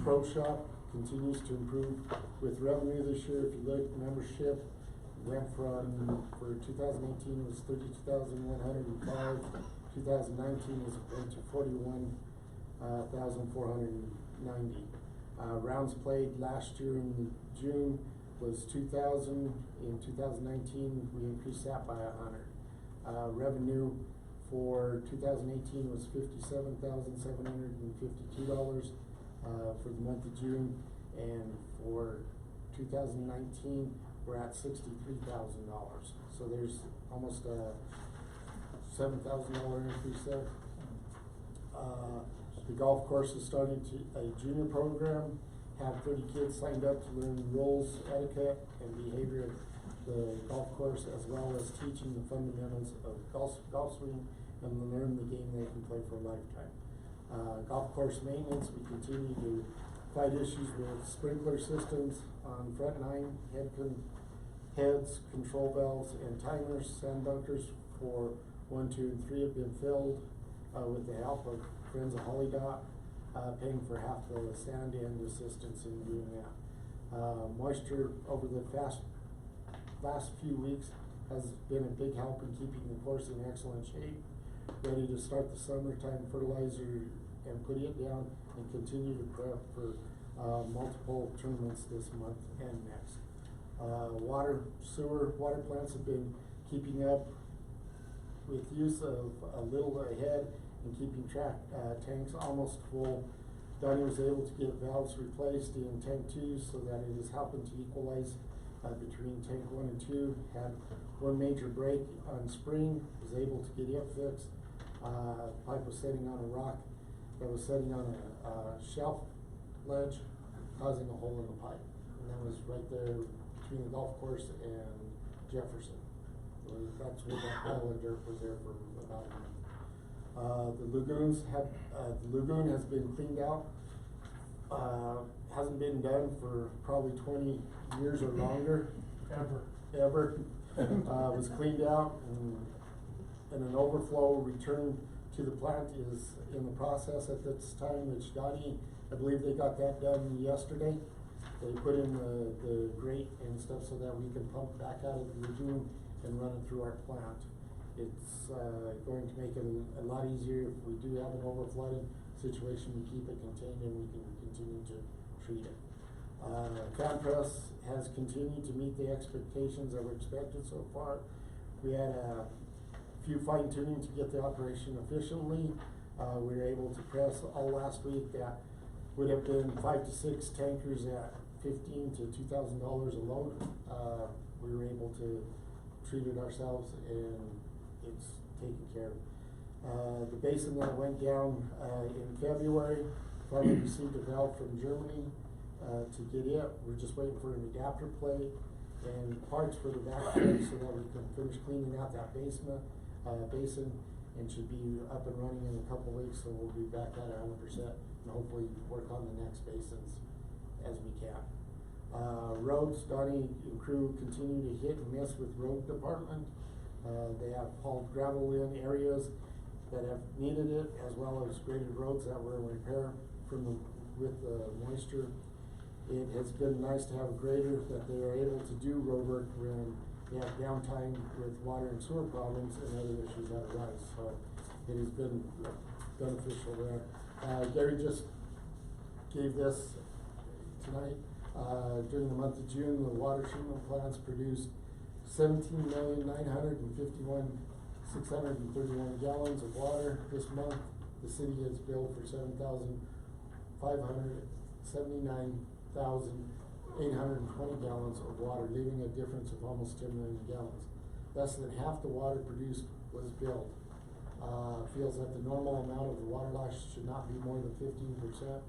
pro shop continues to improve with revenue this year. If you look, membership went from, for 2018 it was 32,105. 2019 is went to 41,490. Rounds played last year in June was 2,000. In 2019, we increased that by 100. Revenue for 2018 was $57,752 for the month of June, and for 2019, we're at $63,000. So there's almost a $7,000 increase there. The golf course is starting a junior program, have 30 kids signed up to learn rules, etiquette, and behavior of the golf course, as well as teaching the fundamentals of golf swing and learn the game they can play for a lifetime. Golf course maintenance, we continue to fight issues with sprinkler systems on front nine, heads, control valves, and timers. Sand bunkers for 1, 2, and 3 have been filled with the help of Friends of Holly Dot, paying for half the sand and assistance in doing that. Moisture over the last few weeks has been a big help in keeping the course in excellent shape, ready to start the summertime fertilizer and put it down and continue to prep for multiple tournaments this month and next. Water plants have been keeping up with use of a little ahead and keeping track. Tank's almost full. Donnie was able to get valves replaced in tank 2 so that it is helping to equalize between tank 1 and 2. Had one major break on spring, was able to get it fixed. Pipe was setting on a rock that was setting on a shelf ledge, causing a hole in the pipe. And that was right there between the golf course and Jefferson. That's where that pile of dirt was there for about a month. The lagoon has been cleaned out. Hasn't been done for probably 20 years or longer. Ever. Was cleaned out and an overflow return to the plant is in the process at this time, which Donnie, I believe they got that done yesterday. They put in the grate and stuff so that we can pump back out of the lagoon and run it through our plant. It's going to make it a lot easier if we do have an overflooding situation, we keep it contained and we can continue to treat it. Compress has continued to meet the expectations that were expected so far. We had a few fine tuning to get the operation efficiently. We were able to press all last week. That would have been 5 to 6 tankers at $15 to $2,000 a load. We were able to treat it ourselves and it's taken care of. The basin that went down in February, finally received a valve from Germany to get it. We're just waiting for an adapter plate and parts for the back plate so that we can finish cleaning out that basin and should be up and running in a couple weeks, so we'll be back at 100% and hopefully work on the next basins as we can. Roads, Donnie and crew continue to hit and miss with road department. They have hauled gravel in areas that have needed it, as well as graded roads that were in repair with the moisture. It has been nice to have a grader that they are able to do road work when they have downtime with water and sewer problems and other issues that arise. So it has been beneficial there. Gary just gave this tonight. During the month of June, the water treatment plants produced 17,951,631 gallons of water this month. The city has billed for 7,579,820 gallons of water, leaving a difference of almost 10 million gallons. Less than half the water produced was billed. Feels that the normal amount of the water loss should not be more than 15%.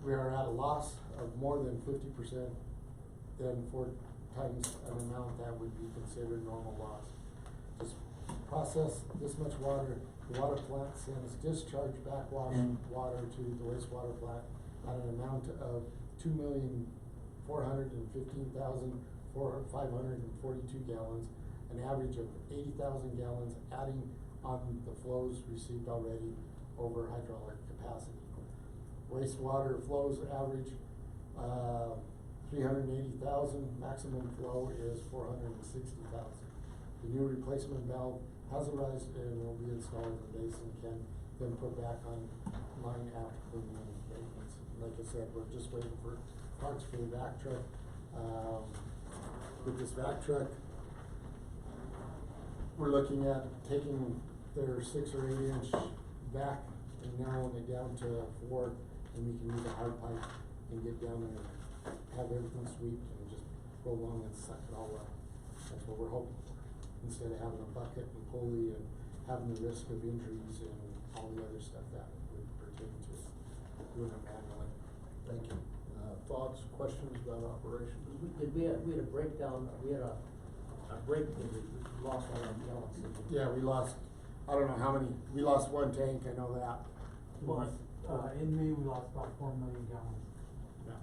We are at a loss of more than 50%, then 4 times an amount that would be considered normal loss. Just process this much water, the water plant sends discharge backwash water to the wastewater plant at an amount of 2,415,542 gallons, an average of 80,000 gallons, adding on the flows received already over hydraulic capacity. Wastewater flows average 380,000, maximum flow is 460,000. The new replacement valve has arrived and will be installed in the basin, can then put back on line after cleaning and maintenance. Like I said, we're just waiting for parts for the vac truck. With this vac truck, we're looking at taking their 6 or 8 inch vac and narrowing it down to 4, and we can use a hard pipe and get down there and have everything swept and just go along and suck it all up. That's what we're hoping for, instead of having a bucket and pulley and having the risk of injuries and all the other stuff that would pertain to doing it manually. Thank you. Thoughts, questions about operations? We had a breakdown, we had a break, we lost all our gallons. Yeah, we lost, I don't know how many, we lost 1 tank, I know that. In May, we lost about 4 million gallons. Yeah.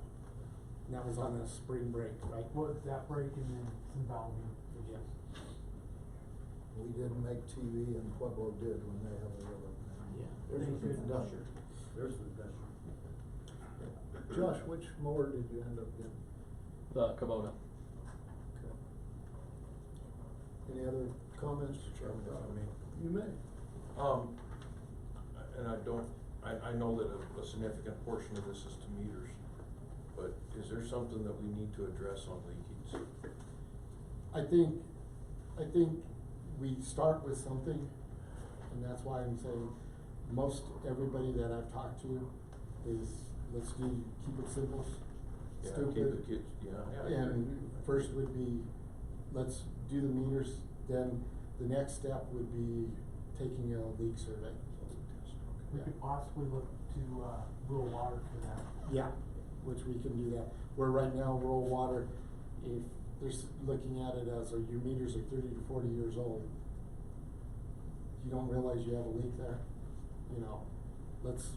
And that was on the spring break, right? Well, that break and then some valving. Yeah. We didn't make TV and Pueblo did when they have their other. Yeah, there's the industrial. There's the industrial. Josh, which mower did you end up getting? The Kubota. Okay. Any other comments? Chairman, if I may. You may. And I know that a significant portion of this is to meters, but is there something that we need to address on leakage? I think we start with something, and that's why I'm saying most everybody that I've talked to is, keep it simple, Yeah, stupid. keep the kids, yeah, I agree. And first would be, let's do the meters, then the next step would be taking a leak survey. We Yeah. could possibly look to, rural water for that. Yeah, which we can do that. Where right now, rural water, if they're looking at it as, your meters are 30 to 40 years old, you don't realize you have a leak there, let's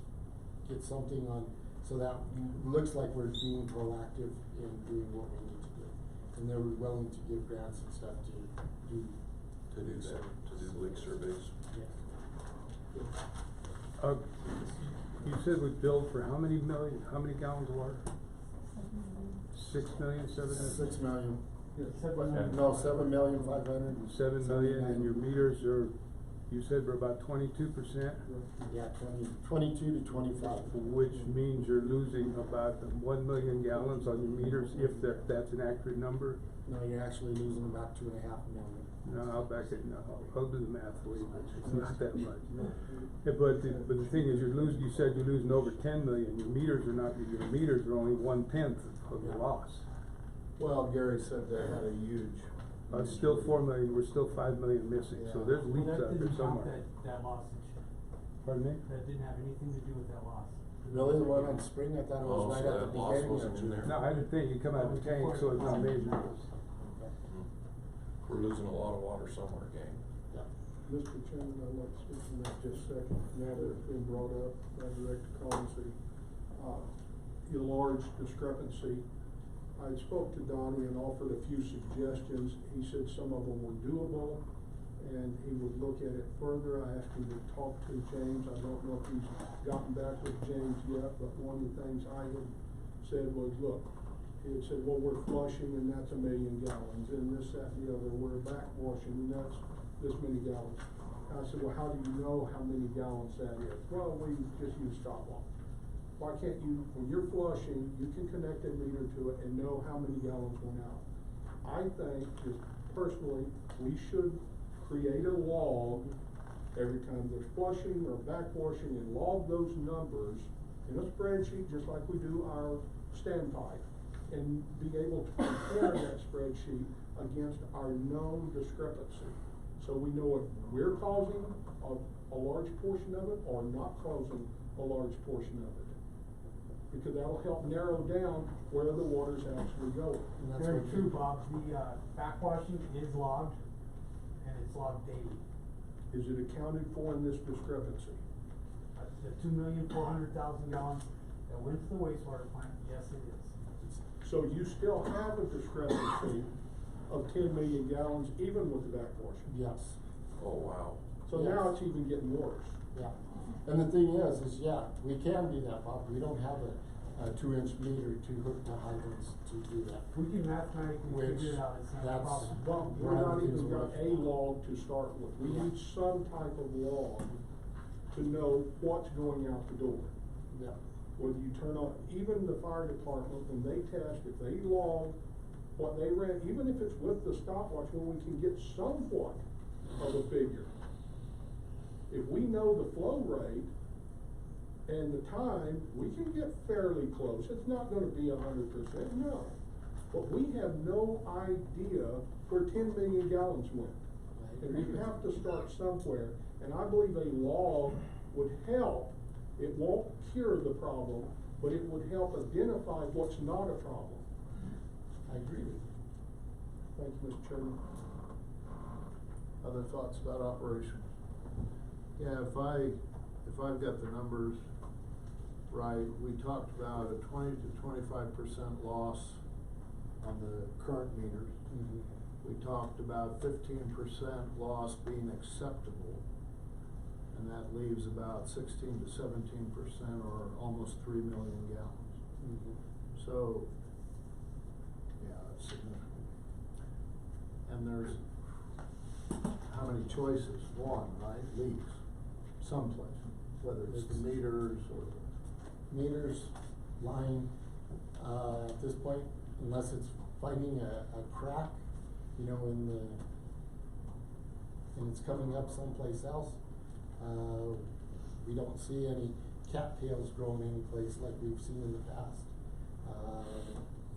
get something on, so that looks like we're being proactive in doing what we need to do. And they're willing to give grants and stuff to do. To do that, to do leak surveys. Yeah. You said we billed for how many gallons of water? 6 million, 6 million. And 7,500,000. 7 million, and your meters are, you said we're about 22%, Yeah, 22 to 25. which means you're losing about 1 million gallons on your meters, if that's an accurate number. No, you're actually losing about 2.5 million. No, I'll back it, no, I'll do the math for you, but it's not that much. Yeah, but the thing is, you said you're losing over 10 million, your meters are only 1/10 of the loss. Well, Gary said they had a huge. It's still 4 million, we're still 5 million missing, so Yeah. there's Well, leaks that out there didn't count somewhere. that loss this year. Pardon me? That didn't have anything to do with that loss. Really, the one on spring, I thought it Oh, was right so at the that loss beginning. wasn't in there. No, I didn't think, you come out of the tank, so it's not major. We're losing a lot of water somewhere, gang. Yeah. Mr. Chairman, I'd like to speak to that just a second, now that it's been brought up, I direct to Colin, a large discrepancy. I spoke to Donnie and offered a few suggestions, he said some of them were doable, and he would look at it further. I asked him to talk to James, I don't know if he's gotten back with James yet, but one of the things I had said was, look, he had said, well, we're flushing and that's 1 million gallons, and this, that, and the other, we're backwashing and that's this many gallons. I said, well, how do you know how many gallons that is? Well, we just use stopwatch. Why can't you, when you're flushing, you can connect a meter to it and know how many gallons went out? I think, just personally, we should create a log every time there's flushing or backwashing, and log those numbers in a spreadsheet, just like we do our standpipe, and be able to compare that spreadsheet against our known discrepancy. So we know if we're causing a large portion of it or not causing a large portion of it. Because that'll help narrow down where the water's actually going. And that's Very what true, we- Bob, the, backwashing is logged, and it's logged daily. Is it accounted for in this discrepancy? The 2,400,000 gallons that went to the wastewater plant, yes, it is. So you still have a discrepancy of 10 million gallons even with the backwashing. Yes. Oh, wow. So now it's even getting worse. Yeah, and the thing is, we can do that, Bob, we don't have a 2-inch meter to hook to hydrants to do that. We can mathematically Which, figure it out, it's not a that's- problem. Well, we're One of not the things even we're got a looking for. log to start with. We Yeah. need some type of log to know what's going out the door. Yeah. Whether you turn on, even the fire department, when they test, if they log what they ran, even if it's with the stopwatch, where we can get somewhat of a figure. If we know the flow rate and the time, we can get fairly close. It's not gonna be 100%, no. But we have no idea where 10 million gallons went. And we have to start somewhere, and I believe a log would help. It won't cure the problem, but it would help identify what's not a problem. I agree with you. Thank you, Mr. Chairman. Other thoughts about operations? Yeah, if I've got the numbers right, we talked about a 20 to 25% loss on the current meters. We talked about 15% loss being acceptable, and that leaves about 16 to 17%, or almost 3 million gallons. So, yeah, it's significant. And there's, how many choices? One, right, leaks, someplace, whether it's the meters or. Meters, line, at this point, unless it's finding a crack, and it's coming up someplace else, we don't see any cattails growing anyplace like we've seen in the past.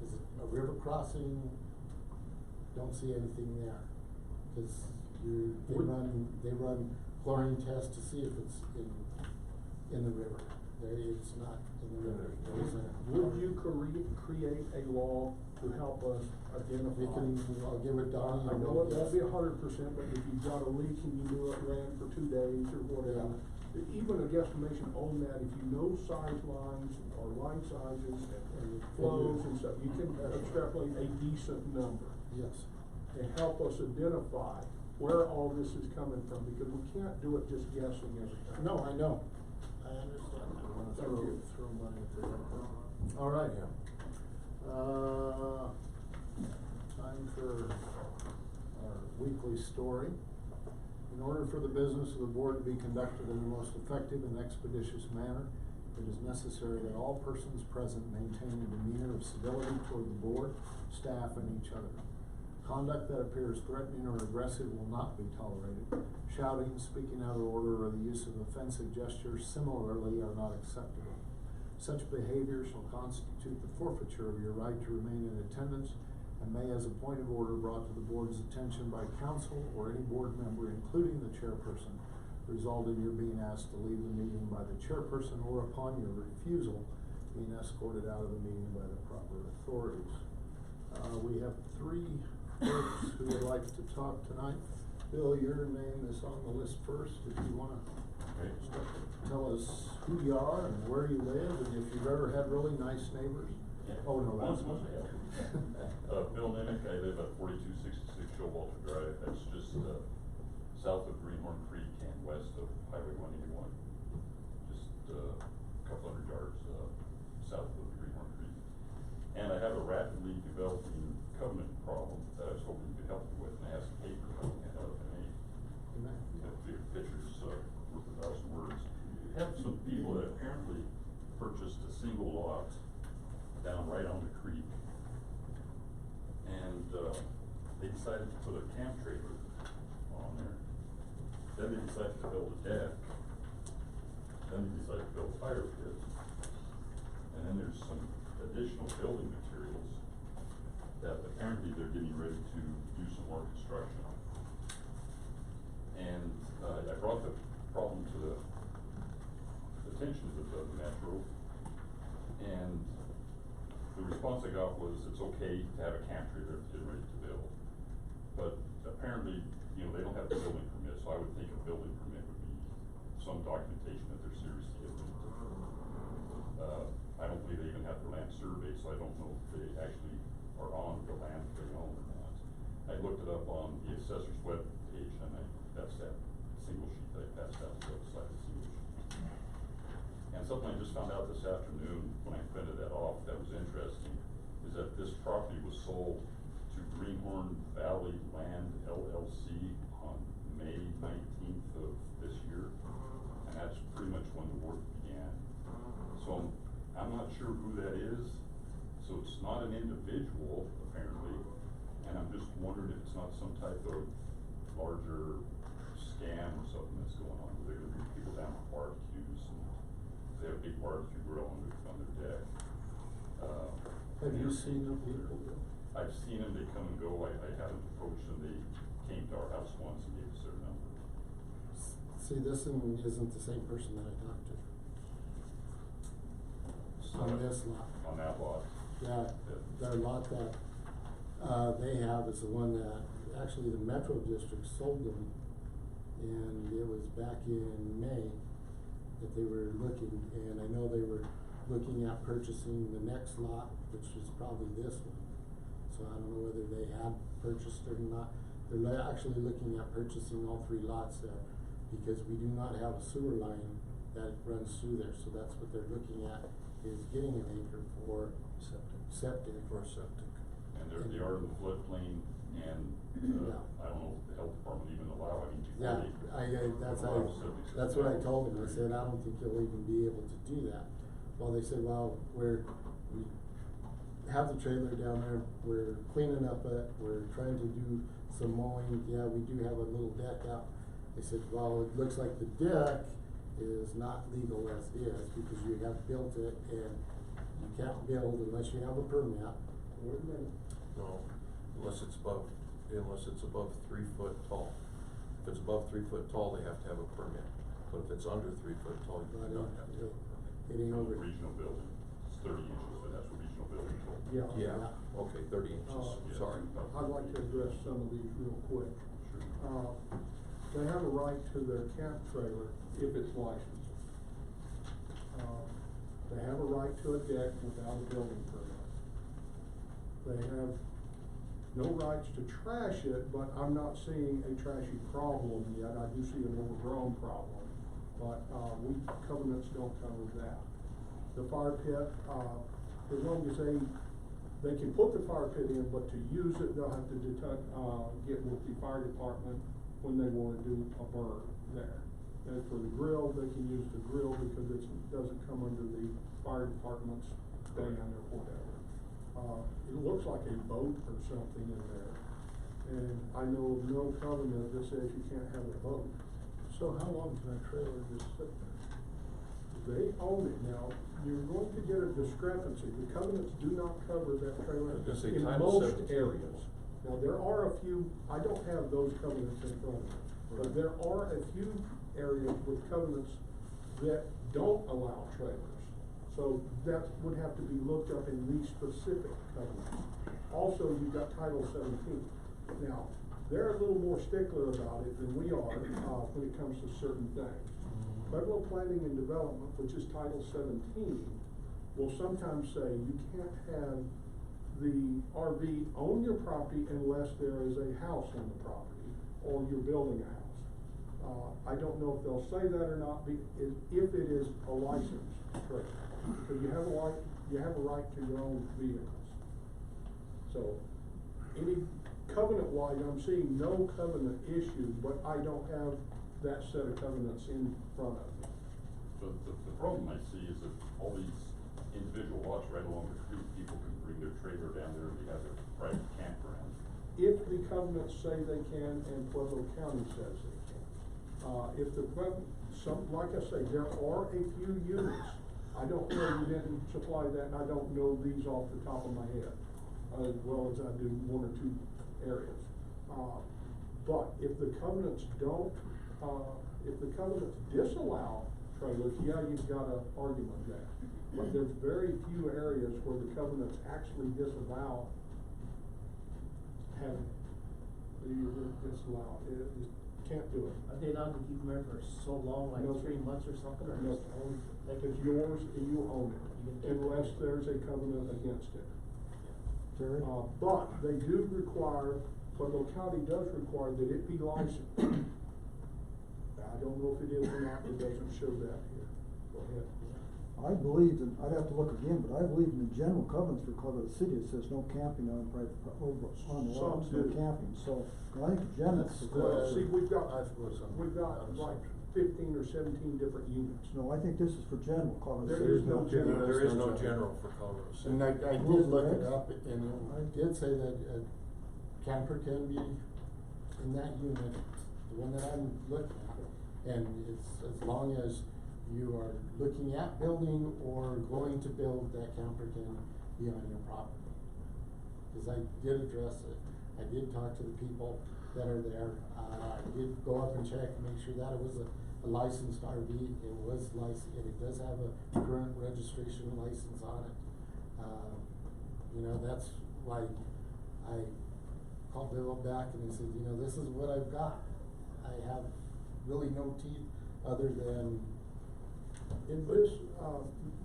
Is it a river crossing? Don't see anything there, cause they run chlorine tests to see if it's in the river. It's not in the river. There isn't. Would you create a law to help us identify? I'll give it Donnie. I know it won't be 100%, but if you've got a leak and you knew it ran for 2 days or whatever, even a guesstimation on that, if you know size lines or line sizes and flows and stuff, you can extrapolate a decent number. Yes. And help us identify where all this is coming from, because we can't do it just guessing every time. No, I know. I understand that. Wanna Thank you. throw money at that. All right. Time for our weekly story. In order for the business of the board to be conducted in the most effective and expeditious manner, it is necessary that all persons present maintain a demeanor of civility toward the board, staff, and each other. Conduct that appears threatening or aggressive will not be tolerated. Shouting, speaking out of order, or the use of offensive gestures similarly are not acceptable. Such behavior shall constitute the forfeiture of your right to remain in attendance and may, as a point of order brought to the board's attention by counsel or any board member, including the chairperson, result in your being asked to leave the meeting by the chairperson or, upon your refusal, being escorted out of the meeting by the proper authorities. We have 3 folks who would like to talk tonight. Bill, your name is on the list first, if you wanna tell us who you are and where you live, and if you've ever had really nice neighbors. Oh, no, that's not. Bill Nimick, I live at 4266 Showalter Drive, that's just, south of Greenhorn Creek and west of Highway 181. Just, a couple hundred yards, south of Greenhorn Creek. And I have a rapidly developing covenant problem that I was hoping you could help me with, and I have some paper I can hand out if I may. The big pictures, worth 1,000 words. I have some people that apparently purchased a single lot down right on the creek. And, they decided to put a camp trailer on there. Then they decided to build a deck. Then they decided to build a fire pit. And then there's some additional building materials that apparently they're getting ready to do some more construction on. And, I brought the problem to the attention of the Metro, and the response I got was, it's okay to have a camp trailer if they're ready to build. But apparently, they don't have a building permit, so I would think a building permit would be some documentation that they're seriously getting into. I don't believe they even have the land surveyed, so I don't know if they actually are on the land they own or not. I looked it up on the assessor's web page, and that's that single sheet that I passed out to the side of the single sheet. And something I just found out this afternoon when I printed that off that was interesting, is that this property was sold to Greenhorn Valley Land LLC on May 19th of this year. And that's pretty much when the work began. So I'm not sure who that is. So it's not an individual, apparently. And I'm just wondering if it's not some type of larger scam or something that's going on. They're gonna bring people down with barbecues, and they have a big barbecue grill on their deck. Have you seen the people? I've seen them, they come and go, I haven't approached them, they came to our house once and gave us their number. See, this one isn't the same person that I talked to. On this lot. On that lot? Yeah, their lot that, they have is the one that, actually the Metro District sold them. And it was back in May that they were looking, and I know they were looking at purchasing the next lot, which is probably this one. So I don't know whether they had purchased it or not. They're actually looking at purchasing all 3 lots there, because we do not have a sewer line that runs through there, so that's what they're looking at, is getting an acre for septic. For septic. And they are in the floodplain, and, I don't know if the health department even allow, Yeah, that's what I told them. I said, I don't think you'll even be able to do that. Well, they said, well, we have the trailer down there, we're cleaning up it, we're trying to do some mowing, yeah, we do have a little deck out. They said, well, it looks like the deck is not legal as it is, because you have built it and you can't build unless you have a permit. Wait a minute. No, unless it's above 3 foot tall. If it's above 3 foot tall, they have to have a permit, but if it's under 3 foot tall, you do not have to have a permit. It ain't over. Regional building, it's 30 inches, so that's what regional building is. Yeah, okay, 30 inches, sorry. I'd like to address some of these real quick. They have a right to their camp trailer if it's licensed. They have a right to a deck without a building permit. They have no rights to trash it, but I'm not seeing a trashy problem yet. I do see an overgrown problem, but, covenants don't cover that. The fire pit, as long as they can put the fire pit in, but to use it, they'll have to get with the fire department when they wanna do a burn there. And for the grill, they can use the grill because it doesn't come under the fire department's ban or whatever. It looks like a boat or something in there, and I know of no covenant that says you can't have a boat. So how long can a trailer just sit there? They own it now. You're going to get a discrepancy. The covenants do not cover that trailer I was gonna say in Title most 17. areas. Now, there are a few, I don't have those covenants in front of me, but there are a few areas with covenants that don't allow trailers. So that would have to be looked up in these specific covenants. Also, you've got Title 17. Now, they're a little more stickler about it than we are, when it comes to certain things. Federal Planning and Development, which is Title 17, will sometimes say you can't have the RV on your property unless there is a house on the property, or you're building a house. I don't know if they'll say that or not, if it is a licensed trailer. So you have a right to your own vehicles. So, any covenant-wise, I'm seeing no covenant issue, but I don't have that set of covenants in front of me. So the problem I see is that all these individual lots right along the creek, people can bring their trailer down there and they have their private campground. If the covenants say they can and Pueblo County says they can. If the like I say, there are a few units. I don't know, you didn't supply that, and I don't know these off the top of my head, as well as I do one or two areas. But if the covenants if the covenants disallow trailers, yeah, you've got an argument there. But there's very few areas where the covenants actually disallow having, disallow, it can't do it. Are they allowed to keep them there for so long, like No. 3 months or something, or No, just? it's yours and you own it, You can take it. unless there's a covenant against it. Terry? But they do require, Pueblo County does require that it be licensed. I don't know if it is or not, it doesn't show that here. Go ahead. I believe, and I'd have to look again, but I believe in the general covenants for Colorado City, it says no camping on private, over, on the Some lots, no do. camping, so, I think the general. See, we've got I suppose some- like 15 or 17 different units. No, I think this is for general Colorado There City. is no general. There is no general for Colorado City. And I did look it up, and I did say that a camper can be in that unit, the one that I'm looking at. And it's as long as you are looking at building or going to build, that camper can be on your property. Cause I did address it, I did talk to the people that are there, I did go up and check and make sure that it was a licensed RV, it was licensed, and it does have a current registration license on it. You know, that's why I called Bill back and he said, you know, this is what I've got. I have really no teeth other than. In this,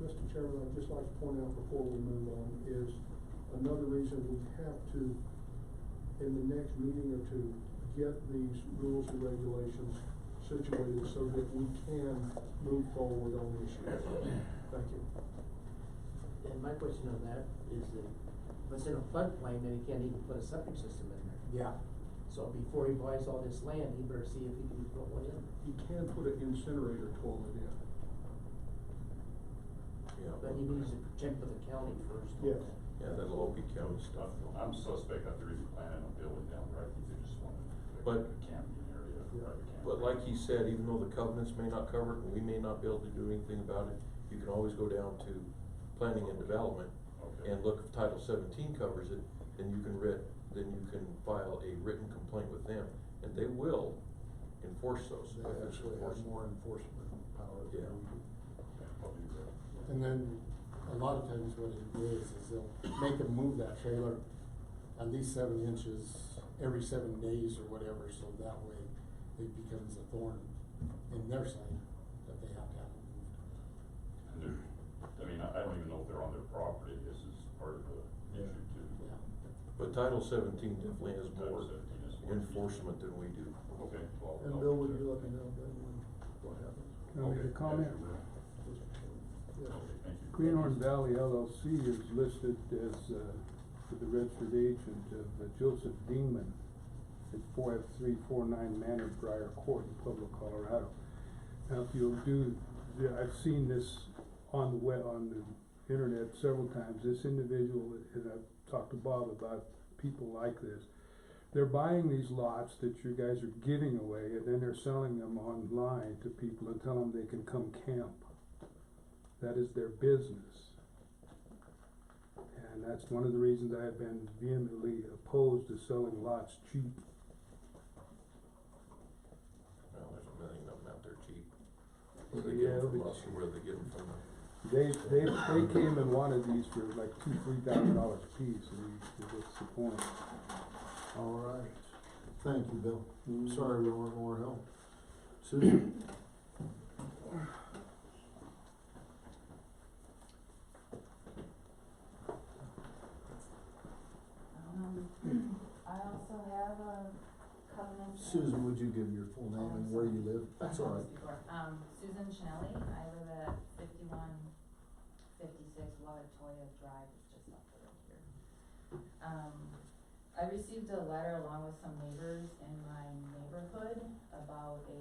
Mr. Chairman, I'd just like to point out before we move on, is another reason we have to, in the next meeting or two, get these rules and regulations situated so that we can move forward on issues. Thank you. And my question on that is that if it's in a floodplain, then he can't even put a septic system in there. Yeah. So before he buys all this land, he better see if he can put one in. You can put an incinerator toilet in. Yeah. But he needs to check with the county first. Yes. Yeah, that'll all be county stuff. I'm suspect that there isn't planning on building down there, I think they just wanted to But- a camping area. private campground. But like he said, even though the covenants may not cover it, and we may not be able to do anything about it, you can always go down to planning and development Okay. and look if Title 17 covers it, then you can file a written complaint with them, and they will enforce those. They if it's actually have enforceable. more enforcement power than Yeah. we do. Okay, I'll do that. And then, a lot of times what it is they'll make them move that trailer at least 7 inches every 7 days or whatever, so that way it becomes a thorn in their side that they have to have it moved. And they're, I mean, I don't even know if they're on their property, this is part of the issue too. Yeah. But Title 17 definitely has Title more 17 is more- enforcement than we do. Okay, well. And I'll- Bill, would you let me know then what happens? Can I make a Okay, comment? yeah, sure. Yeah. Okay, thank you. Greenhorn Valley LLC is listed as, with the registered agent of Joseph Dingman at 4F349 Manor Briar Court in Pueblo, Colorado. Now, if you'll I've seen this on the internet several times. This individual, and I've talked to Bob about people like this. They're buying these lots that you guys are giving away, and then they're selling them online to people and tell them they can come camp. That is their business. And that's one of the reasons I have been vehemently opposed to selling lots cheap. Well, there's a million of them out there cheap. Yeah, Where they get them from but- us or where they get them from. They came and wanted these for like $2,000-3,000 a piece, and what's the point? All right, thank you, Bill. Mhm. Sorry we weren't more help. Susan? I also have a covenant. Susan, would you give your full name and where you live? That's all right. Susan Schnelly, I live at 5156 Latoya Drive, it's just up the road here. I received a letter along with some neighbors in my neighborhood about a,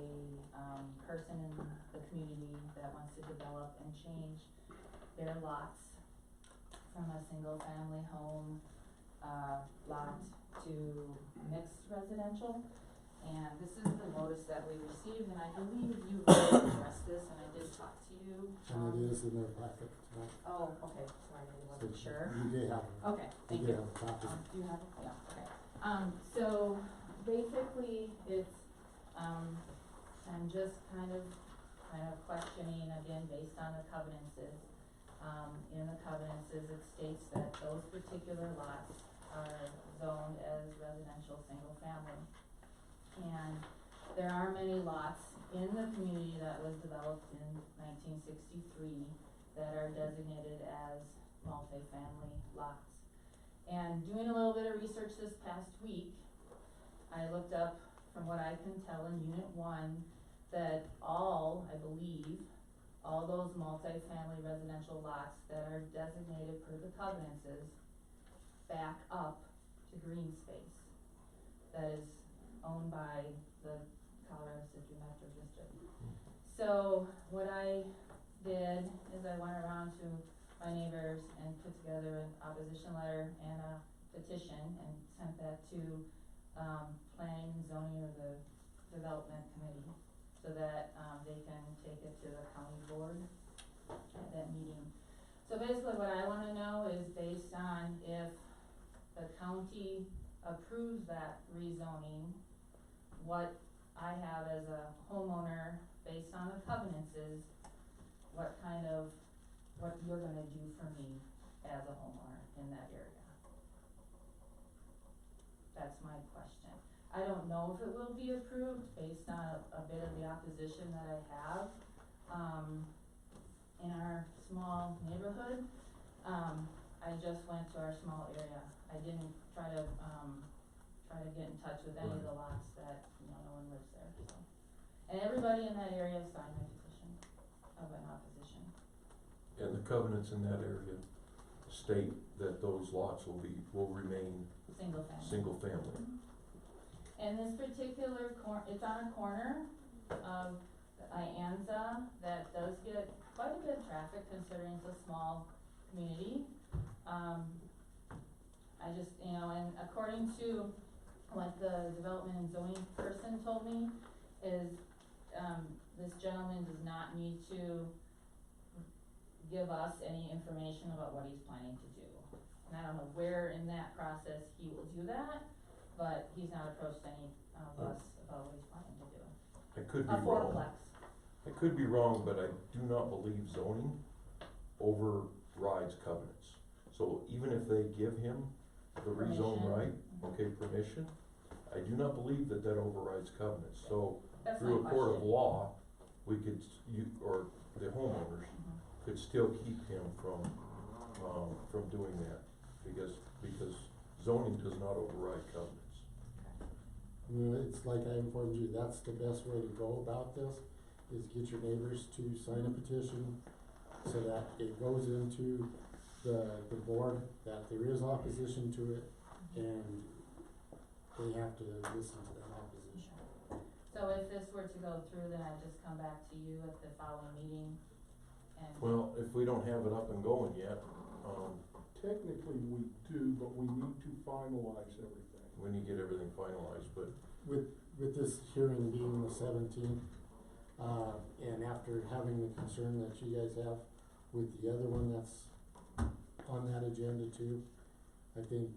person in the community that wants to develop and change their lots from a single family home, lot to mixed residential. And this is the notice that we received, and I believe you've already addressed this, and I did talk to you. And it is in their packet tonight. Oh, okay, sorry, I wasn't So sure. You did have it. Okay, thank You you. did have a copy. Do you have it? Yeah, okay. So basically, it's, I'm just kind of questioning again based on the covenants. In the covenants, it states that those particular lots are zoned as residential single family. And there are many lots in the community that was developed in 1963 that are designated as multifamily lots. And doing a little bit of research this past week, I looked up, from what I can tell in Unit 1, that I believe, all those multifamily residential lots that are designated per the covenants back up to green space that is owned by the Colorado City Metro District. So what I did is I went around to my neighbors and put together an opposition letter and a petition and sent that to planning and zoning or the development committee so that they can take it to the county board at that meeting. So basically what I wanna know is based on if the county approves that rezoning, what I have as a homeowner based on the covenants is what you're gonna do for me as a homeowner in that area. That's my question. I don't know if it will be approved based on a bit of the opposition that I have, in our small neighborhood. I just went to our small area. I didn't try to get in touch with any of the lots that, no one lives there, so. And everybody in that area signed my petition of an opposition. And the covenants in that area state that those lots will remain Single family. single family. And this particular it's on a corner of Ianza that does get quite a bit of traffic considering it's a small community. I just, and according to what the development and zoning person told me, is, this gentleman does not need to give us any information about what he's planning to do. And I don't know where in that process he will do that, but he's not approached any of us about what he's planning to do. I could be A wrong. fourplex. I could be wrong, but I do not believe zoning overrides covenants. So even if they give him the rezone Permission. right, okay, permission, I do not believe that that overrides covenants. So That's through my a court of question. law, we could, or the homeowners Mhm. could still keep him from doing that, because zoning does not override covenants. It's like I informed you, that's the best way to go about this, is get your neighbors to sign a petition so that it goes into the board, that there is opposition to it, and they have to listen to that opposition. So if this were to go through, then I'd just come back to you at the following meeting and. Well, if we don't have it up and going yet, Technically, we do, but we need to finalize everything. when you get everything finalized, but With this hearing being the 17th, and after having the concern that you guys have with the other one that's on that agenda too, I think,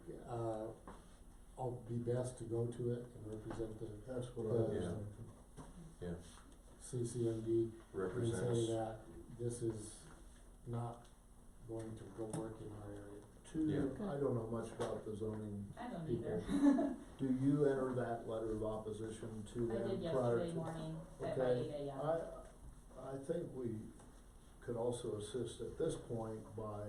I'll be best to go to it and represent That's what I was Yeah. thinking. yeah, CCMD and represents. say that this is not going to go work in our area. Yeah. I don't know much about the zoning. I don't people. either. Do you enter that letter of opposition to I them did prior to? yesterday morning at by Okay, 8 a.m. I think we could also assist at this point by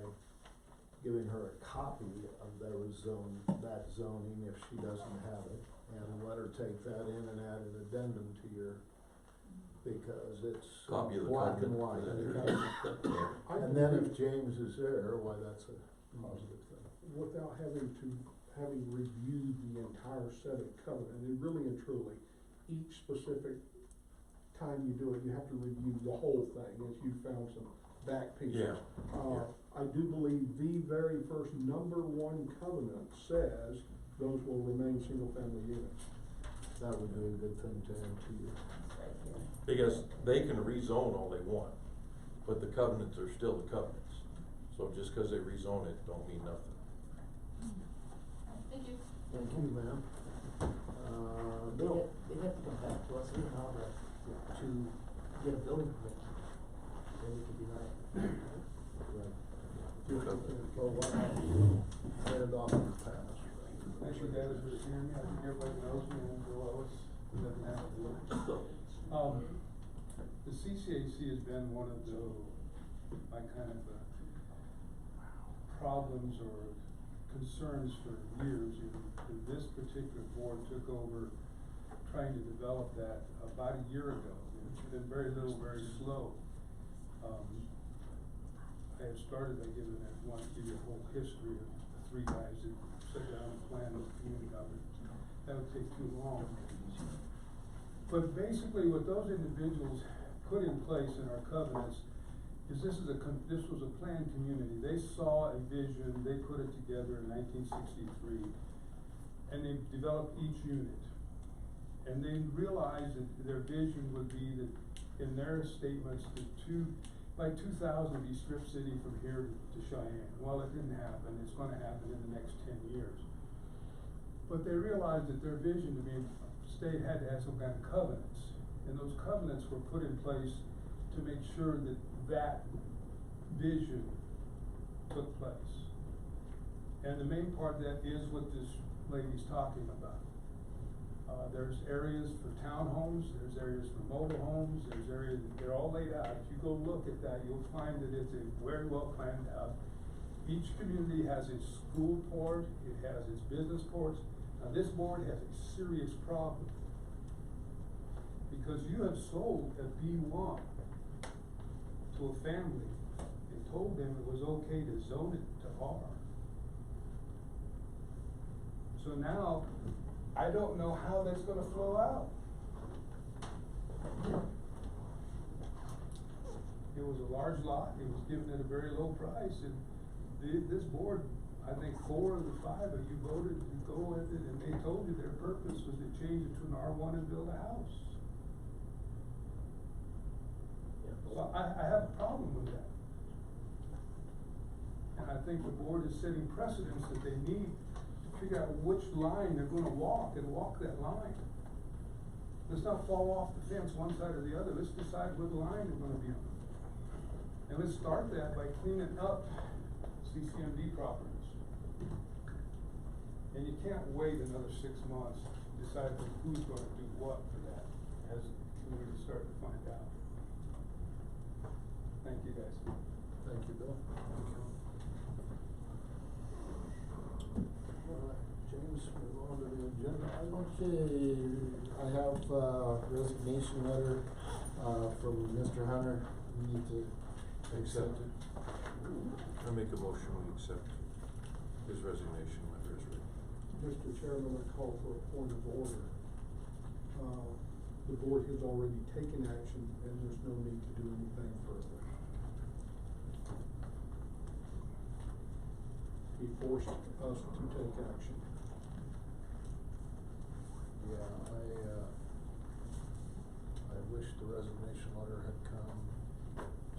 giving her a copy of that zoning if she doesn't have it, and let her take that in and add an addendum to your, because it's Copy of the black and covenant white. for that area. I And then believe- if James is there, why, that's a positive thing. without having reviewed the entire set of covenant, and really and truly, each specific time you do it, you have to review the whole thing, as you found some back pieces. Yeah, yeah. I do believe the very first #1 covenant says those will remain single-family units. That would be a good thing to add to you. It's right here. Because they can rezone all they want, but the covenants are still the covenants. So just cause they rezone it, don't mean nothing. Thank you. Thank you, ma'am. Bill? They have to come back to us anyhow to get a building permit. Then we can deny it. Right. Okay. Well, why not you hand it off to Pat? Thank you guys for hearing me, I think everybody knows me, and Bill Ellis, doesn't have to do. The CCAC has been one of my kind of, problems or concerns for years, and this particular board took over trying to develop that about a year ago. It's been very little, very slow. I had started by giving that, want to give you a whole history of the three guys that sat down and planned the community government. That would take too long. But basically what those individuals put in place in our covenants is this was a planned community. They saw a vision, they put it together in 1963, and they developed each unit. And they realized that their vision would be that, in their statements, by 2000 be Strip City from here to Cheyenne. Well, it didn't happen. It's gonna happen in the next 10 years. But they realized that their vision to be a state had to have some kind of covenants. And those covenants were put in place to make sure that that vision took place. And the main part of that is what this lady's talking about. There's areas for townhomes, there's areas for mobile homes, there's areas, they're all laid out. If you go look at that, you'll find that it's a very well planned out. Each community has its school port, it has its business ports. Now this board has a serious problem, because you have sold a B1 to a family and told them it was okay to zone it to R. So now, I don't know how that's gonna flow out. It was a large lot, it was given at a very low price, and this board, I think 4 of the 5 of you voted to go with it, and they told you their purpose was to change it to an R1 and build a house. Well, I have a problem with that. And I think the board is setting precedents that they need to figure out which line they're gonna walk and walk that line. Let's not fall off the fence one side or the other, let's decide what line we're gonna be on. And let's start that by cleaning up CCMD properties. And you can't wait another 6 months to decide who's gonna do what for that, as we're gonna start to find out. Thank you, guys. Thank you, Bill. Alright, James, move on to the agenda items. Okay, I have a resignation letter, from Mr. Hunter. We need to accept it. I make a motion, we accept his resignation letter as written. Mr. Chairman, I call for a point of order. The board has already taken action and there's no need to do anything further. He forced us to take action. Yeah, I wish the resignation letter had come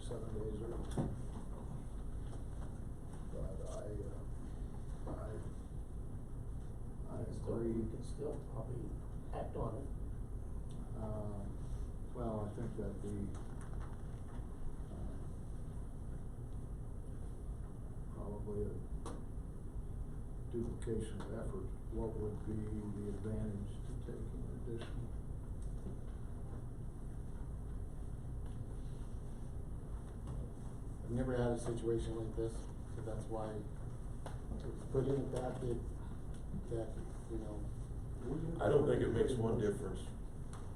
7 days early. But I agree. We can still probably act on it. Well, I think that'd be, probably a duplication of effort. What would be the advantage to taking additional? I've never had a situation like this, so that's why it was put in that, you know. I don't think it makes one difference.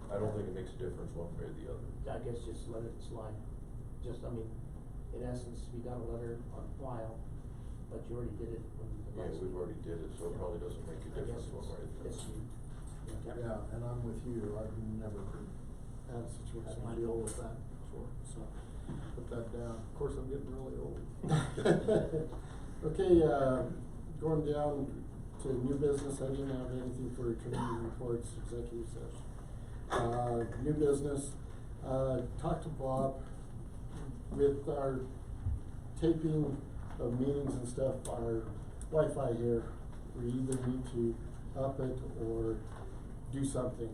I don't think it makes a difference one way or the other. I guess just let it slide. Just, I mean, in essence, we got a letter on file, but you already did it when the Yeah, last. we've already did it, so it probably doesn't make a I guess difference one way or the it's other. you. Yeah, and I'm with you. I've never Had a situation had like to deal that. with that before, so put that down. Of course, I'm getting really old. Okay, going down to new business, I didn't have anything for committee reports, executive session. New business, talked to Bob with our taping of meetings and stuff, our Wi-Fi here, we either need to up it or do something.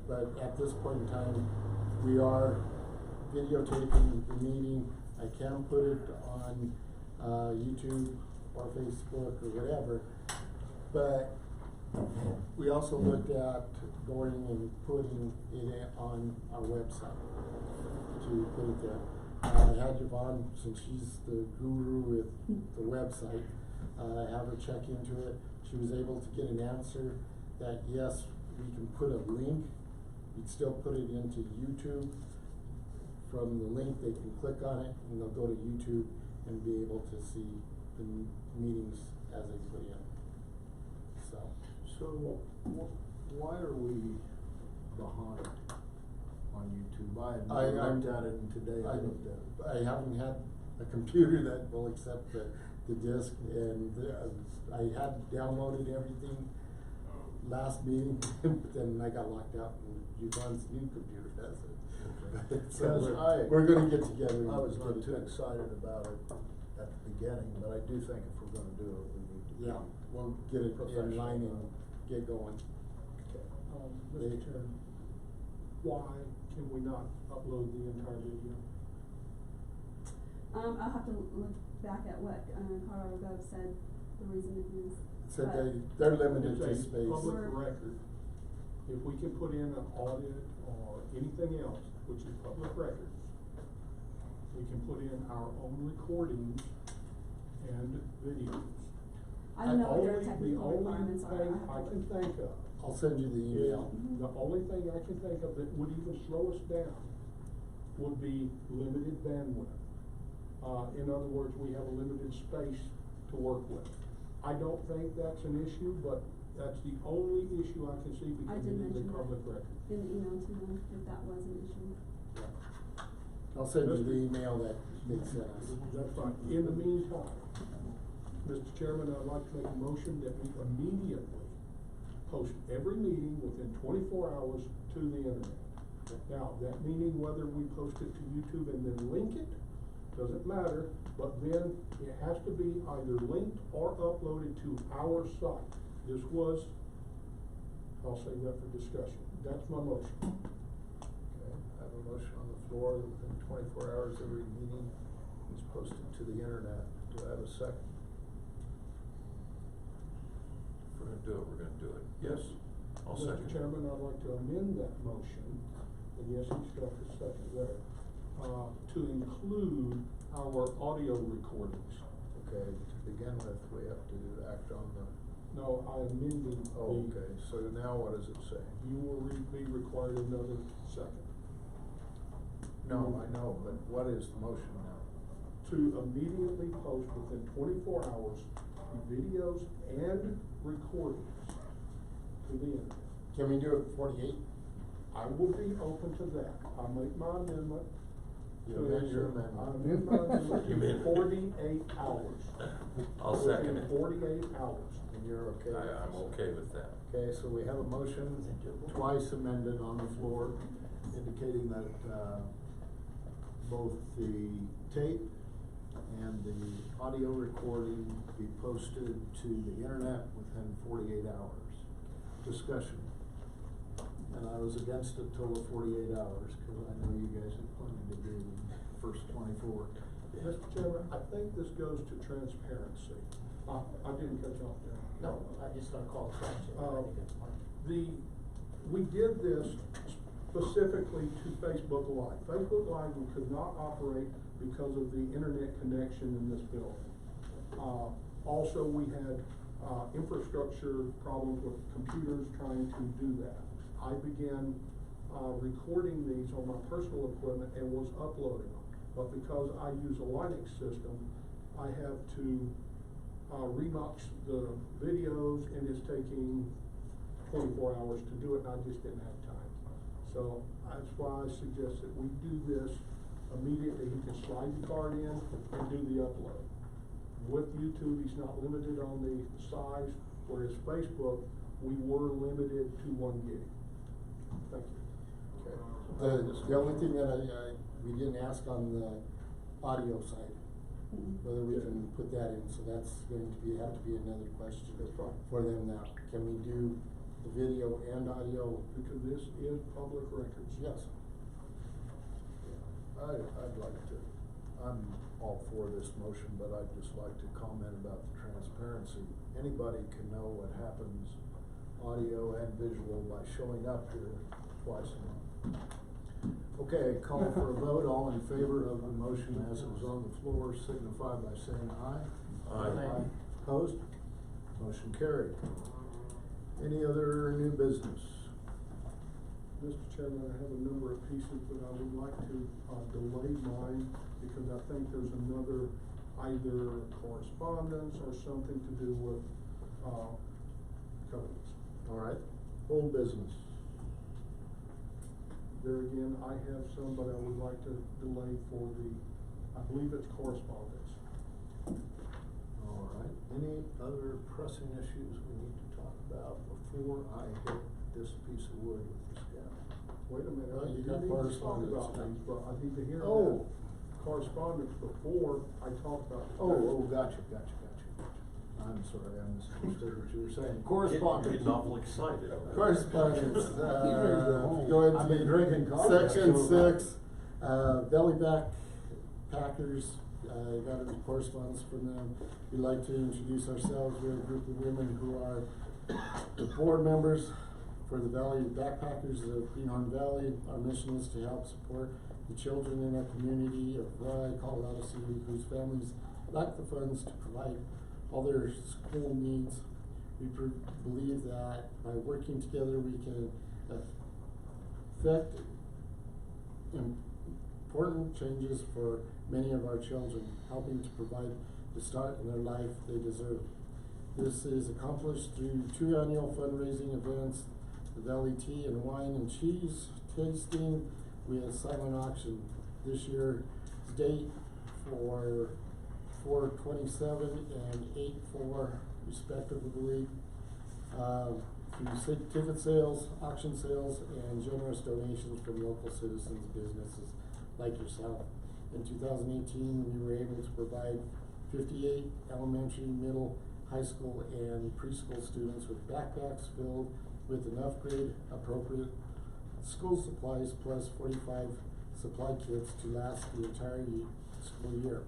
But at this point in time, we are videotaping the meeting. I can put it on, YouTube or Facebook or whatever. But we also looked at going and putting it on our website to put it there. I had Yvonne, since she's the guru with the website, have her check into it. She was able to get an answer that yes, we can put a link. We'd still put it into YouTube. From the link, they can click on it and they'll go to YouTube and be able to see the meetings as they put in. So, why are we behind on YouTube? I had looked at it and today I looked at it. I haven't had a computer that will accept the disk, and I had downloaded everything last meeting, but then I got locked out and Yvonne's new computer does it. So we're gonna get together. I was and not get it too done. excited about it at the beginning, but I do think if we're gonna do it, we need to be. Yeah, we'll get it in line and get going. Mr. Chairman, why can we not upload the entire video? I'll have to look back at what, Colorado Gov said, the reason is. So but- they're limited to It's a space. public record. If we can put in an audit or anything else, which is public records, we can put in our own recordings and videos. I don't know what their The technical only requirements are. thing I can think of I'll send you the is, email. the only thing I can think of that would even slow us down would be limited bandwidth. In other words, we have a limited space to work with. I don't think that's an issue, but that's the only issue I can see I because did it is mention a that public record. in the email to them, if that was an issue. I'll send you the email that they sent us. That's fine. In the meantime, Mr. Chairman, I'd like to make a motion that we immediately post every meeting within 24 hours to the internet. Now, that meaning whether we post it to YouTube and then link it, doesn't matter, but then it has to be either linked or uploaded to our site. This was, I'll save that for discussion. That's my motion. Okay, I have a motion on the floor that within 24 hours every meeting is posted to the internet. Do I have a second? If we're gonna do it, we're gonna do it. Yes, I'll second. Mr. Chairman, I'd like to amend that motion, and yes, you struck a second there, to include our audio recordings. Okay, to begin with, we have to act on the, No, I amended the. oh, okay, so now what does it say? You will be required another second. No, I know, but what is the motion now? To immediately post within 24 hours the videos and recordings to the internet. Can we do it 48? I will be open to that. I'll make my amendment. You amend your amendment. I amend my amendment You to amend. 48 hours. I'll second Within it. 48 hours. And you're okay with I'm this? okay with that. Okay, so we have a motion twice amended on the floor indicating that, both the tape and the audio recording be posted to the internet within 48 hours. Discussion. And I was against it till the 48 hours, cause I know you guys have plenty to do in the first 24. Mr. Chairman, I think this goes to transparency. I didn't catch off there. No, I'm just gonna call the question, I think it's fine. We did this specifically to Facebook Live. Facebook Live, we could not operate because of the internet connection in this building. Also, we had, infrastructure problems with computers trying to do that. I began, recording these on my personal equipment and was uploading them. But because I use a Linux system, I have to, remux the videos, and it's taking 24 hours to do it, and I just didn't have time. So that's why I suggest that we do this immediately. He can slide the card in and do the upload. With YouTube, he's not limited on the size, whereas Facebook, we were limited to 1 gig. Thank you. Okay. The only thing that we didn't ask on the audio side, whether we can put that in, so that's going to have to be another question That's fine. for them now. Can we do the video and audio? Because this is public records. Yes. I'd like to, I'm all for this motion, but I'd just like to comment about the transparency. Anybody can know what happens, audio and visual, by showing up here twice a month. Okay, call for a vote. All in favor of the motion as it was on the floor, signify by saying aye. Aye. Opposed? Motion carried. Any other new business? Mr. Chairman, I have a number of pieces, but I would like to, delay mine, because I think there's another, either correspondence or something to do with, covenants. All right, old business. There again, I have some, but I would like to delay for the, I believe it's correspondence. All right, any other pressing issues we need to talk about before I hit this piece of wood with this guy? Wait a minute, Well, I you do got need to talk correspondence. about these, but I need to hear Oh. that correspondence before I talk about it. Oh, gotcha. I'm sorry, I misunderstood what you were saying. Correspondence. Getting awful excited. Correspondence, go I've into been drinking coffee. section 6, belly back packers, got a correspondence from them. We'd like to introduce ourselves. We're a group of women who are the board members for the Valley Backpackers of Greenhorn Valley. Our mission is to help support the children in our community of Rye, Colorado City, whose families lack the funds to provide all their school needs. We believe that by working together, we can affect important changes for many of our children, helping to provide the start in their life they deserve. This is accomplished through 2 annual fundraising events, the Valley Tea and Wine and Cheese tasting with silent auction. This year's date for 4/27 and 8/4 respectively. through ticket sales, auction sales, and generous donations from local citizens, businesses like yourself. In 2018, we were able to provide 58 elementary, middle, high school, and preschool students with backpacks filled with enough grade appropriate school supplies plus 45 supply kits to last the entire school year.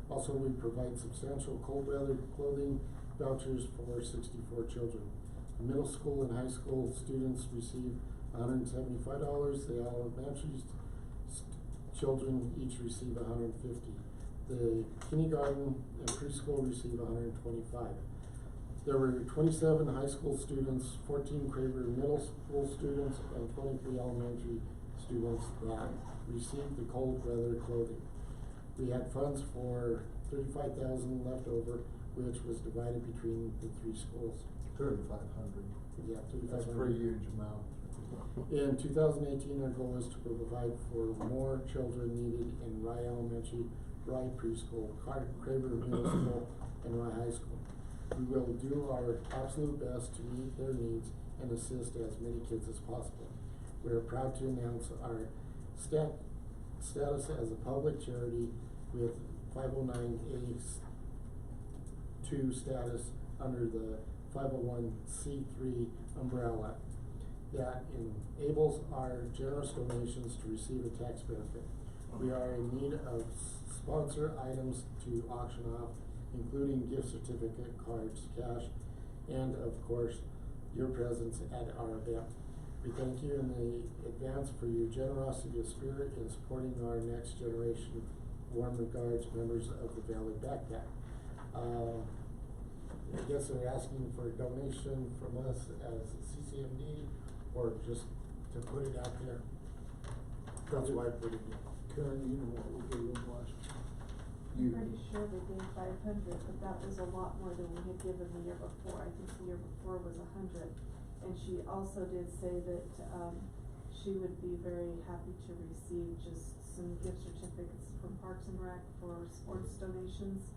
Also, we provide substantial cold weather clothing vouchers for 64 children. The middle school and high school students receive $175. The elementary children each receive $150. The kindergarten and preschool receive $125. There were 27 high school students, 14 Craver middle school students, and 23 elementary students that received the cold weather clothing. We had funds for $35,000 left over, which was divided between the 3 schools. 3,500. Yeah, 3,500. That's a pretty huge amount. In 2018, our goal is to provide for more children needed in Rye Elementary, Rye Preschool, Craver Middle School, and Rye High School. We will do our absolute best to meet their needs and assist as many kids as possible. We are proud to announce our status as a public charity with 509(a)(2) status under the 501(c)(3) umbrella that enables our generous donations to receive a tax benefit. We are in need of sponsor items to auction off, including gift certificate, cards, cash, and of course, your presence at our event. We thank you in advance for your generosity of spirit in supporting our next generation. Warm regards, members of the Valley Backpack. I guess they're asking for a donation from us as CCMD, or just to put it out there. That's why I put it in. Karen, you know what we gave them last I'm pretty sure they gave 500, but that was a lot more than we had given the year before. I think the year before was 100. And she also did say that, she would be very happy to receive just some gift certificates from Parks and Rec for sports donations.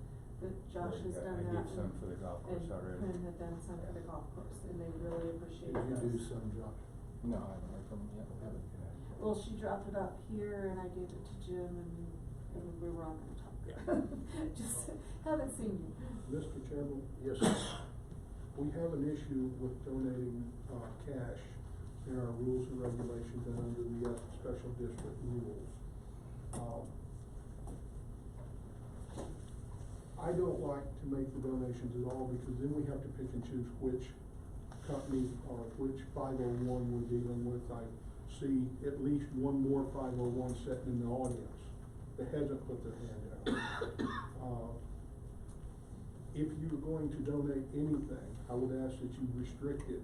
That Josh has done that. I did some for the golf course already. And Quinn had done some for the golf course, and they really appreciate Did you those. do some, Josh? No, I haven't heard from him yet. Well, she dropped it up here and I gave it to Jim and we were all gonna talk. Just haven't seen you. Mr. Chairman? Yes, sir. We have an issue with donating, cash in our rules and regulations and under the special district rules. I don't like to make the donations at all because then we have to pick and choose which company or which 501 we're dealing with. I see at least one more 501 sitting in the audience that hasn't put their hand out. If you're going to donate anything, I would ask that you restrict it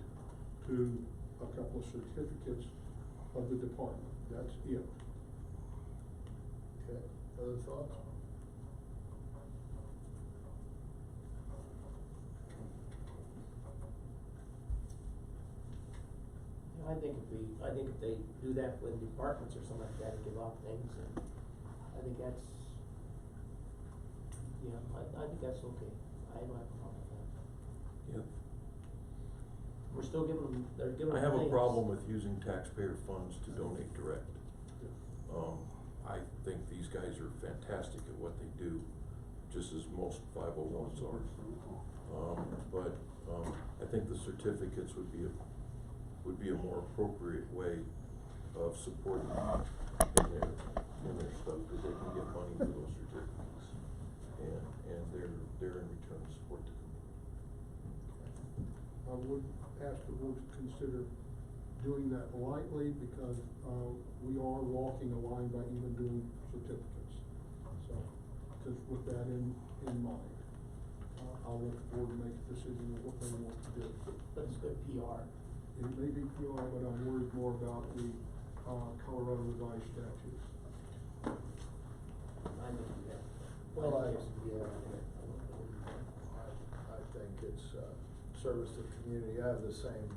to a couple of certificates of the department. That's it. Okay, other thoughts? I think if they do that with departments or something like that, and give out things, and I think that's, yeah, I think that's okay. I don't have a problem with that. Yeah. We're still giving them, they're giving them I have a things. problem with using taxpayer funds to donate direct. I think these guys are fantastic at what they do, just as most 501s are. But I think the certificates would be a more appropriate way of supporting in their stuff, because they can get money for those certificates, and they're in return support the community. I would ask the board to consider doing that lightly because, we are walking a line by even doing certificates. So, just with that in mind, I'll let the board make a decision of what they want to do. But it's good PR. It may be PR, but I'm worried more about the, Colorado revised statutes. I think we have. Well, I I think it's, service to the community. I have the same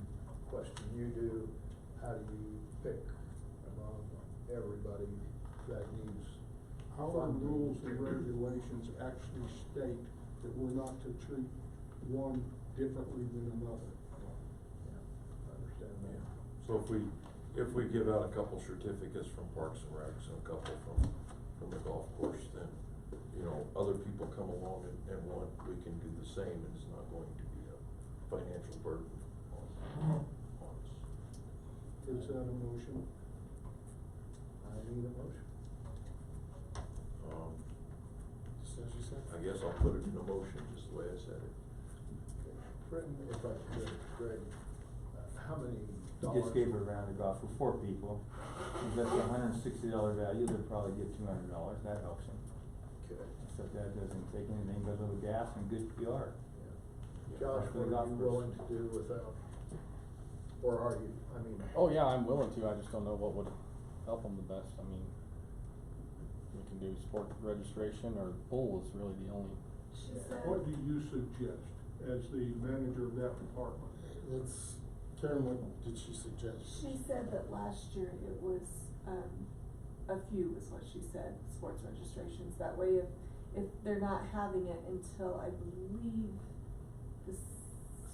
question you do. How do you pick among everybody that needs Our funding? rules and regulations actually state that we're not to treat one differently than another. understand that. So if we give out a couple certificates from Parks and Recs and a couple from the golf course, then, you know, other people come along and want, we can do the same, and it's not going to be a financial burden on us. Is that a motion? I need a motion. Just as you said. I guess I'll put it in a motion, just the way I said it. Britton, if I could, Greg, how many You dollars? just gave her a round of golf for 4 people. If that's $160 value, they'll probably get $200, that helps them. Okay. Except that doesn't take anything but a little gas and good PR. Josh, For the what are you golfers. willing to do without, or are you, I mean? Oh, yeah, I'm willing to, I just don't know what would help them the best, I mean, we can do sport registration or pool is really the only. She said. What do you suggest as the manager of that department? Let's, Karen, what did she suggest? She said that last year it was, a few is what she said, sports registrations. That way if they're not having it until, I believe, the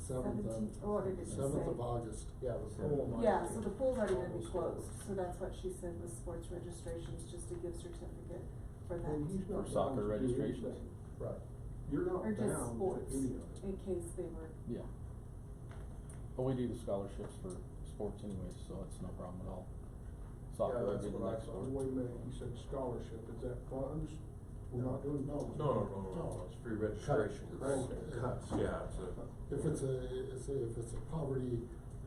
17th, or what did it just say? 7th of August. Yeah, the pool might Yeah, be so the pool's already gonna be almost closed, over. so that's what she said was sports registrations, just to give certificate for that. And he's not For soccer bound to do registrations. anything. Right. You're not Or just bound sports, to any of it. in case they were. Yeah. But we do the scholarships for sports anyways, so it's no problem at all. Soccer would that's be the what I next thought. one. Wait a minute, you said scholarship, is that funds? We're not doing. No, it's free registration. Cuts. Yeah, it's a. If it's a poverty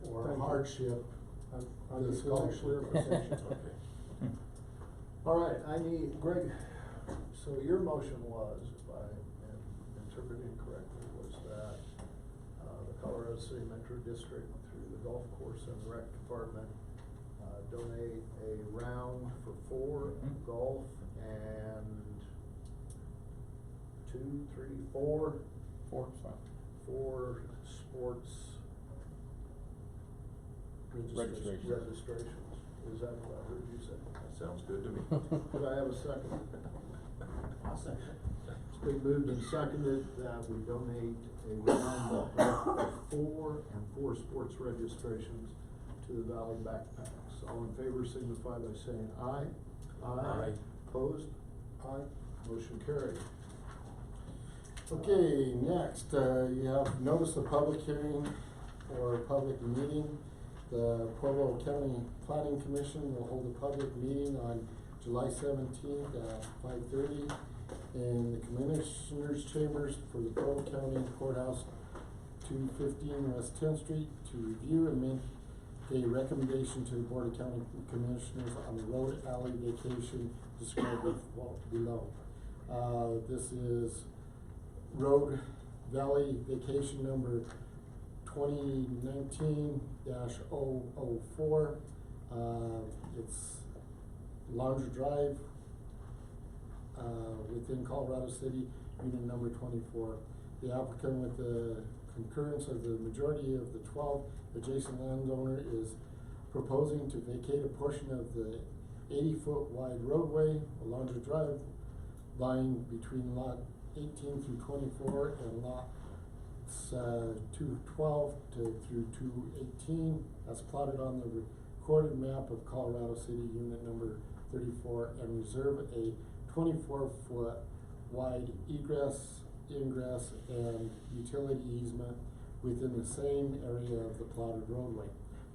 or Thank you. hardship, I the just want scholarship. clarification. Okay. All right, I need, Greg, so your motion was, if I am interpreting correctly, was that, the Colorado City Metro District through the golf course and rec department, donate a round for 4 Mhm. golf and 2, 3, 4, 4 is fine. 4 sports Registration. registrations. Is that what I heard you say? That sounds good to me. Could I have a second? I'll second. It's been moved and seconded that we donate a round of 4 sports registrations to the Valley Backpacks. All in favor signify by saying aye. Aye. Opposed? Aye. Motion carried. Okay, next, you have notice of public hearing or public meeting. The Pueblo County Planning Commission will hold a public meeting on July 17th at 5:30 in the Commissioners' Chambers for the Pueblo County Courthouse, 215 West 10th Street, to review and make a recommendation to the Board of County Commissioners on the road alley vacation described below. This is Road Valley Vacation number 2019-004. It's Laundry Drive, within Colorado City, unit number 24. The applicant, with the concurrence of the majority of the 12 adjacent landowner, is proposing to vacate a portion of the 80-foot wide roadway, Laundry Drive, lying between lot 18 through 24 and lots 212 through 218, as plotted on the recorded map of Colorado City, unit number 34, and reserve a 24-foot wide egress, ingress, and utility easement within the same area of the plotted roadway.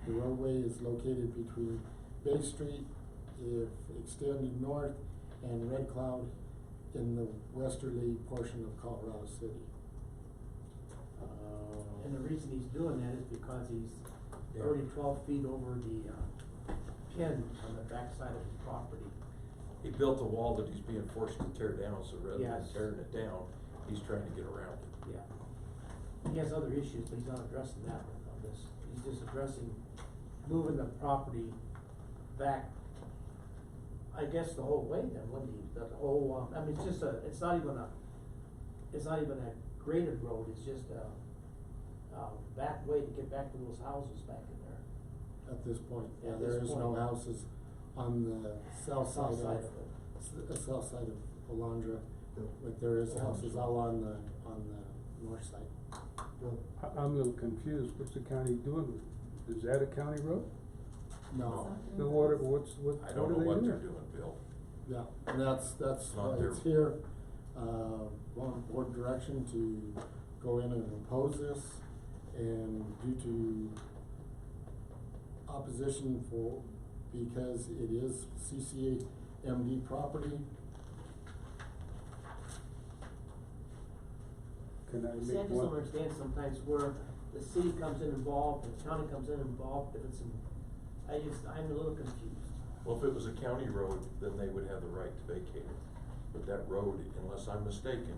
The roadway is located between Bay Street, if extending north, and Red Cloud in the westerly portion of Colorado City. And the reason he's doing that is because he's already 12 feet over the, pin on the backside of his property. He built a wall that he's being forced to tear down, so rather than Yes. tearing it down, he's trying to get around it. Yeah. He has other issues, but he's not addressing that one on this. He's just addressing moving the property back, I guess, the whole way then, wouldn't he? The whole, I mean, it's just it's not even a graded road, it's just a back way to get back to those houses back in there. At this point, yeah, At there this is no point. houses on the south side South side of, of it. the south side of Alondra, but there is houses all on the north side. I'm a little confused, what's the county doing with Is that a county road? No. So what, what's, what, I don't know what they're doing, Bill. Yeah, and that's Not why their- it's here, on board direction to go in and impose this, and due to opposition because it is CCMD property. Can I See, I make just don't one? understand sometimes where the city comes in involved, the county comes in involved, if it's in, I'm a little confused. Well, if it was a county road, then they would have the right to vacate it. But that road, unless I'm mistaken,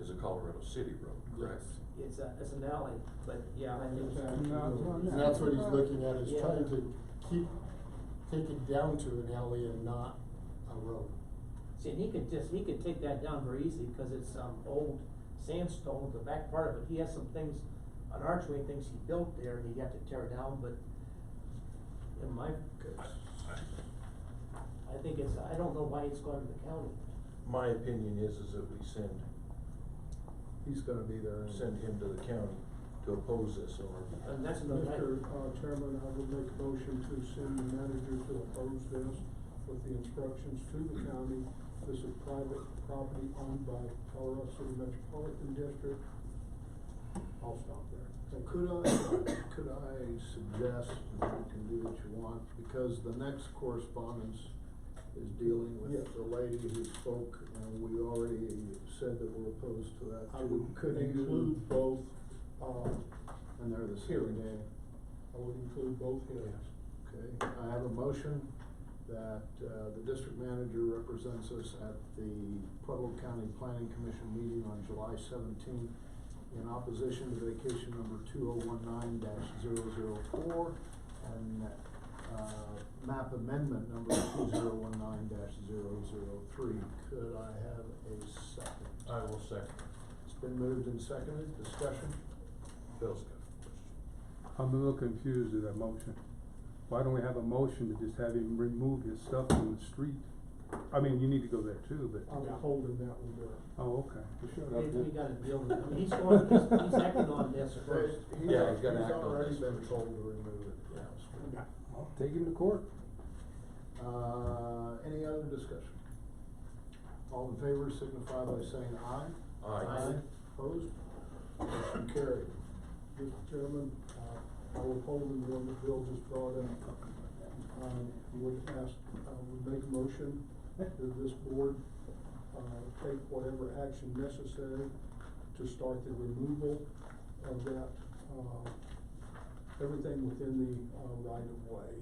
is a Colorado City road, correct? It's an alley, but yeah, I think. And that's what he's looking at, is Yeah. trying to take it down to an alley and not a road. See, and he could take that down very easily, cause it's, old sandstone, the back part of it, he has some things, an archway things he built there, and he had to tear it down, but in my case, I think it's, I don't know why it's going to the county. My opinion is that we send He's gonna be there. him to the county to oppose this on our behalf. And that's another. Mr. Chairman, I would make a motion to send the manager to oppose this with the instructions to the county. This is private property owned by Colorado City Metropolitan District. I'll stop there. Could I suggest, you can do what you want, because the next correspondence is dealing with Yes. the lady who spoke, and we already said that we're opposed to that. I would Could you, include both, and they're the same hearings. day. I would include both hearings. Okay, I have a motion that, the district manager represents us at the Pueblo County Planning Commission meeting on July 17th in opposition to vacation number 2019-004 and, map amendment number 2019-003. Could I have a second? I will second. It's been moved and seconded, discussion? Bill's got a question. I'm a little confused with that motion. Why don't we have a motion to just have him remove his stuff from the street? I mean, you need to go there too, but, I'm holding that one there. oh, okay. You shut up We then. gotta deal with it, I mean, he's acting on this first. Yeah, he's gotta act on already this been first. told to remove it. Yeah. I'll take him to court. Any other discussion? All in favor signify by saying aye. Aye. Opposed? Motion carried. Mr. Chairman, I will hold the one that Bill just brought up. Would ask, would make a motion that this board, take whatever action necessary to start the removal of that, everything within the, right of way.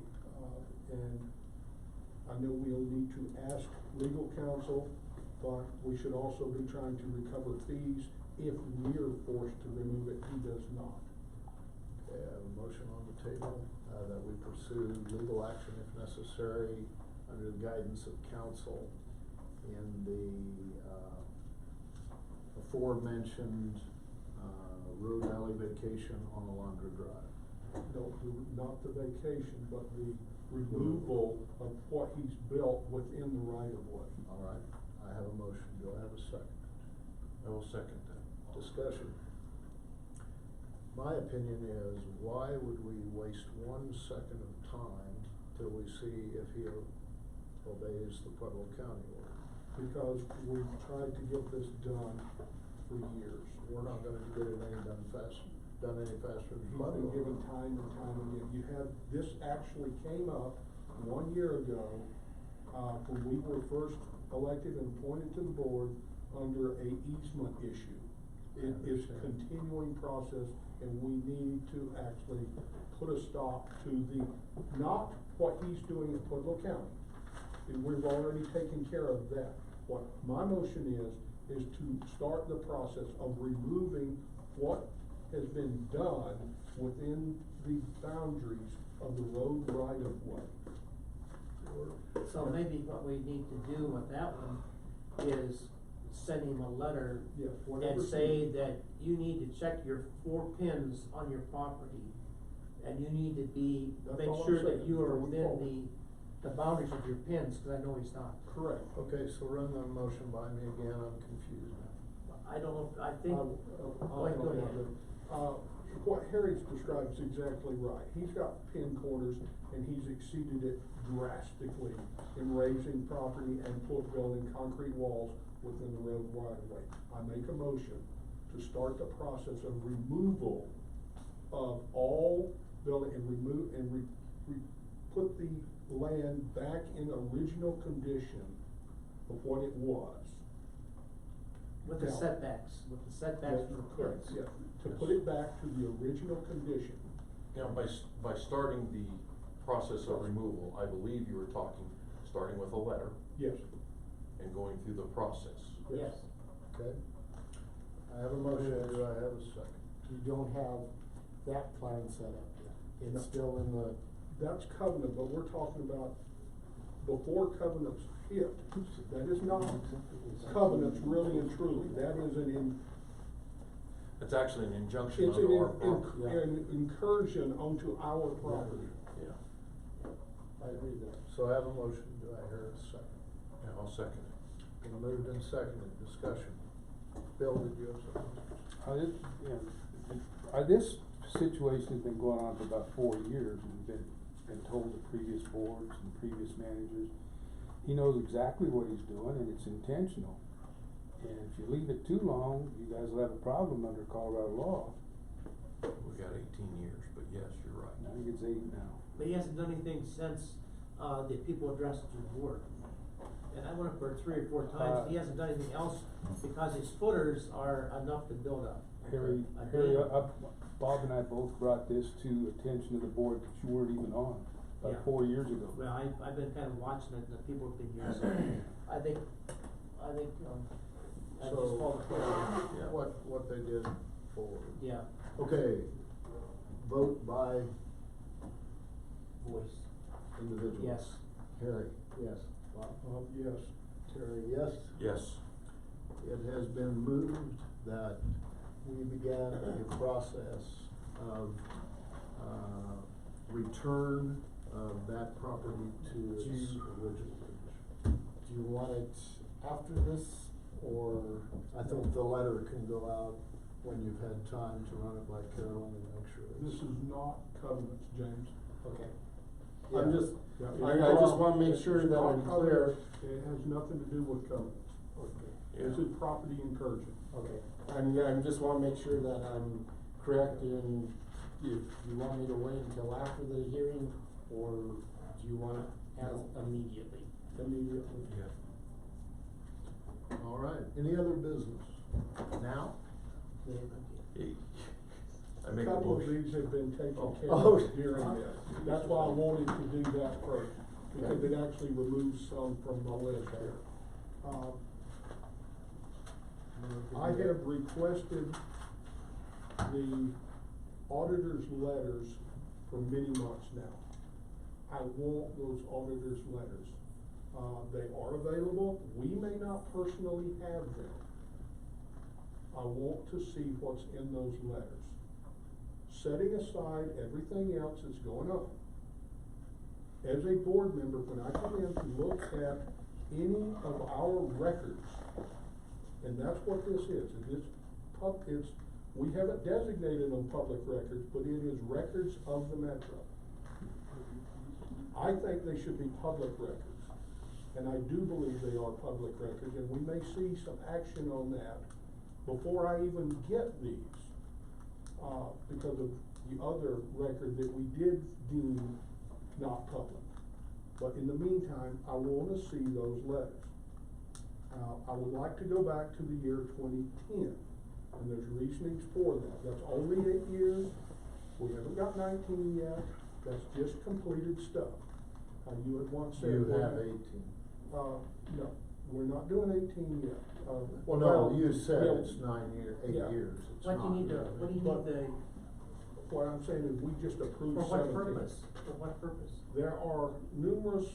And I know we'll need to ask legal counsel, but we should also be trying to recover fees if we're forced to remove it, he does not. Okay, I have a motion on the table, that we pursue legal action if necessary under the guidance of counsel in the, aforementioned, road alley vacation on Alondra Drive. No, not the vacation, but the removal of what he's built within the right of way. All right, I have a motion, do I have a second? I will second that. Discussion. My opinion is, why would we waste 1 second of time till we see if he obeys the Pueblo County order? Because we've tried to get this done for years. We're not gonna get it any done any faster than He's Pueblo. been given time and time again. You have, this actually came up 1 year ago, when we were first elected and appointed to the board under a easement issue. It is a continuing process, and we need to actually put a stop to the, not what he's doing at Pueblo County. And we've already taken care of that. What my motion is to start the process of removing what has been done within the boundaries of the road right of way. So maybe what we need to do with that one is send him a letter Yes, whatever. and say that you need to check your 4 pins on your property. And you need to be, That's make all I'm sure that saying. you are Going within forward. the boundaries of your pins, cause I know he's not. Correct. Okay, so run the motion by me again, I'm confused now. I don't know, I think, I'll go ahead. what Harry's described is exactly right. He's got pin corners and he's exceeded it drastically in raising property and building concrete walls within the road right of way. I make a motion to start the process of removal of all building and put the land back in original condition of what it was. With the Now- setbacks from the Correct, pits. yeah, to put it back to the original condition. Now, by starting the process of removal, I believe you were starting with a letter Yes. and going through the process. Yes. Okay. I have a motion, do I have a second? You don't have that plan set up yet. No. It's still in the, That's covenant, but we're talking about before covenants hit. That is not covenants really and truly. That is It's actually an injunction it's onto our property. an incursion onto our property. Yeah, I agree there. So I have a motion, do I hear a second? yeah, I'll second it. Been moved and seconded, discussion. Bill, did you have something? This situation has been going on for about 4 years and been told to previous boards and previous managers. He knows exactly what he's doing and it's intentional. And if you leave it too long, you guys will have a problem under Colorado law. We got 18 years, but yes, you're right. I think it's 8 now. But he hasn't done anything since, the people addressed it to the board. And I went up there 3 or 4 times, he hasn't done anything else because his footers are enough to build up. Harry, Bob and I both brought this to attention of the board that you weren't even on, Yeah. 4 years ago. Well, I've been kind of watching it and the people have been here, so I think, I just follow the plan. Yeah. What they did forward. Yeah, Okay, vote by voice, individual. yes. Harry, yes. Bob? Yes. Terry, yes. Yes. It has been moved that we began a process of, return of that property to its original condition. Do you want it after this, or? I think the letter can go out when you've had time to run it by Carolyn and make sure This it's. is not covenants, James. Okay. Yeah. I'm just, Yeah, I just wanna make sure it's that not I'm covenants. clear. It has nothing to do with covenants. Okay. This is property incursion. Okay, I just wanna make sure that I'm correct in, if you want me to wait until after the hearing, or do you want it as immediately? Immediately. Yeah. All right, any other business? Now? Hey, I A make a couple of motion. these have been taken care Oh. of during this. That's why I wanted to do that first, because it actually removes some from my list here. I have requested the auditor's letters for many months now. I want those auditor's letters. They are available. We may not personally have them. I want to see what's in those letters. Setting aside everything else that's going on. As a board member, when I come in to look at any of our records, and that's what this is, we haven't designated them public records, but it is records of the metro. I think they should be public records, and I do believe they are public records, and we may see some action on that before I even get these, because of the other record that we did deem not public. But in the meantime, I wanna see those letters. I would like to go back to the year 2010, and there's reasonings for that. That's only 8 years, we haven't got 19 yet, that's just completed stuff. You had once said. You have 18. No, we're not doing 18 yet. Well, no, you said yeah, it's 8 yeah. years, it's What not. do you need the, What I'm saying is, we just for approved what 17. purpose? For what purpose? There are numerous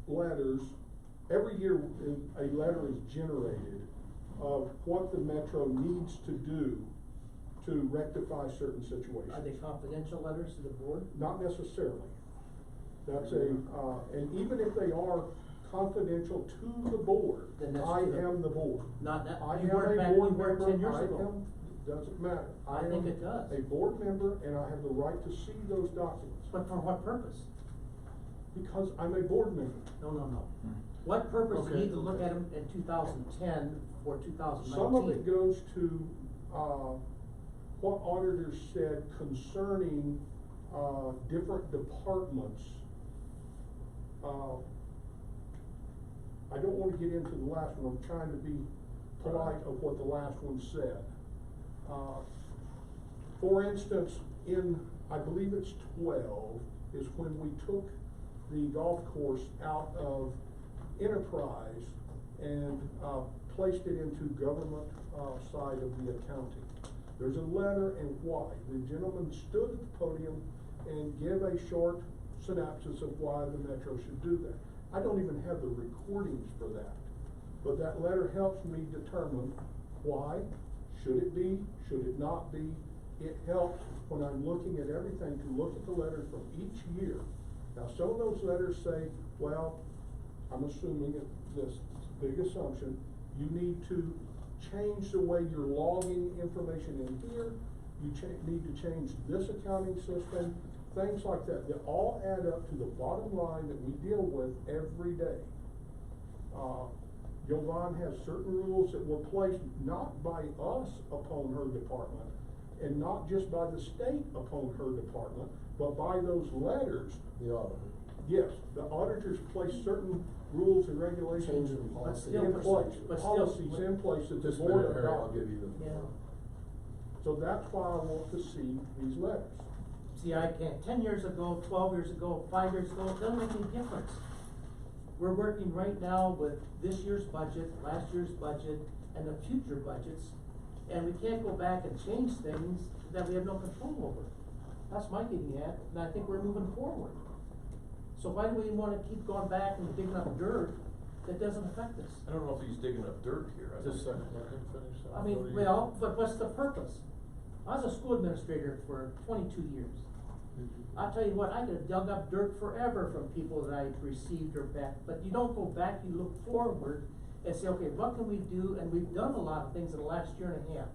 letters, every year a letter is generated of what the metro needs to do to rectify certain situations. Are they confidential letters to the board? Not necessarily. That's and even if they are confidential to the board, Then that's I to the- am the board. Not that, I you am weren't a back, you board weren't member, 10 years I ago. am- doesn't matter. I think it does. I am a board member and I have the right to see those documents, But for what purpose? because I'm a board member. No. What purpose do you Okay. need to look at them in 2010 or 2019? Some of it goes to, what auditors said concerning, different departments. I don't wanna get into the last one, I'm trying to be polite of what the last one said. For instance, in, I believe it's 12, is when we took the golf course out of enterprise and, placed it into government, side of the accounting. There's a letter and why. The gentleman stood at the podium and gave a short synopsis of why the Metro should do that. I don't even have the recordings for that, but that letter helps me determine why, should it be, should it not be. It helps when I'm looking at everything to look at the letters from each year. Now, some of those letters say, well, I'm assuming this big assumption, you need to change the way you're logging information in here, you need to change this accounting system, things like that. They all add up to the bottom line that we deal with every day. Yovan has certain rules that were placed not by us upon her department, and not just by the state upon her department, but by those letters. The auditor. Yes, the auditors place certain rules and regulations Change in policy. in place, but still- policies in place that the Just a board minute, Harry, I'll adopted. give you the. Yeah. So that's why I want to see these letters. See, I can't, 10 years ago, 12 years ago, 5 years ago, it doesn't make any difference. We're working right now with this year's budget, last year's budget, and the future budgets, and we can't go back and change things that we have no control over. That's my getting at, and I think we're moving forward. So why do we wanna keep going back and digging up dirt that doesn't affect us? I don't know if he's digging up dirt here. Just a second, let him finish. I mean, well, but what's the purpose? I was a school administrator for 22 years. I'll tell you what, I could have dug up dirt forever from people that I received or back, but you don't go back, you look forward and say, okay, what can we do? And we've done a lot of things in the last year and a half.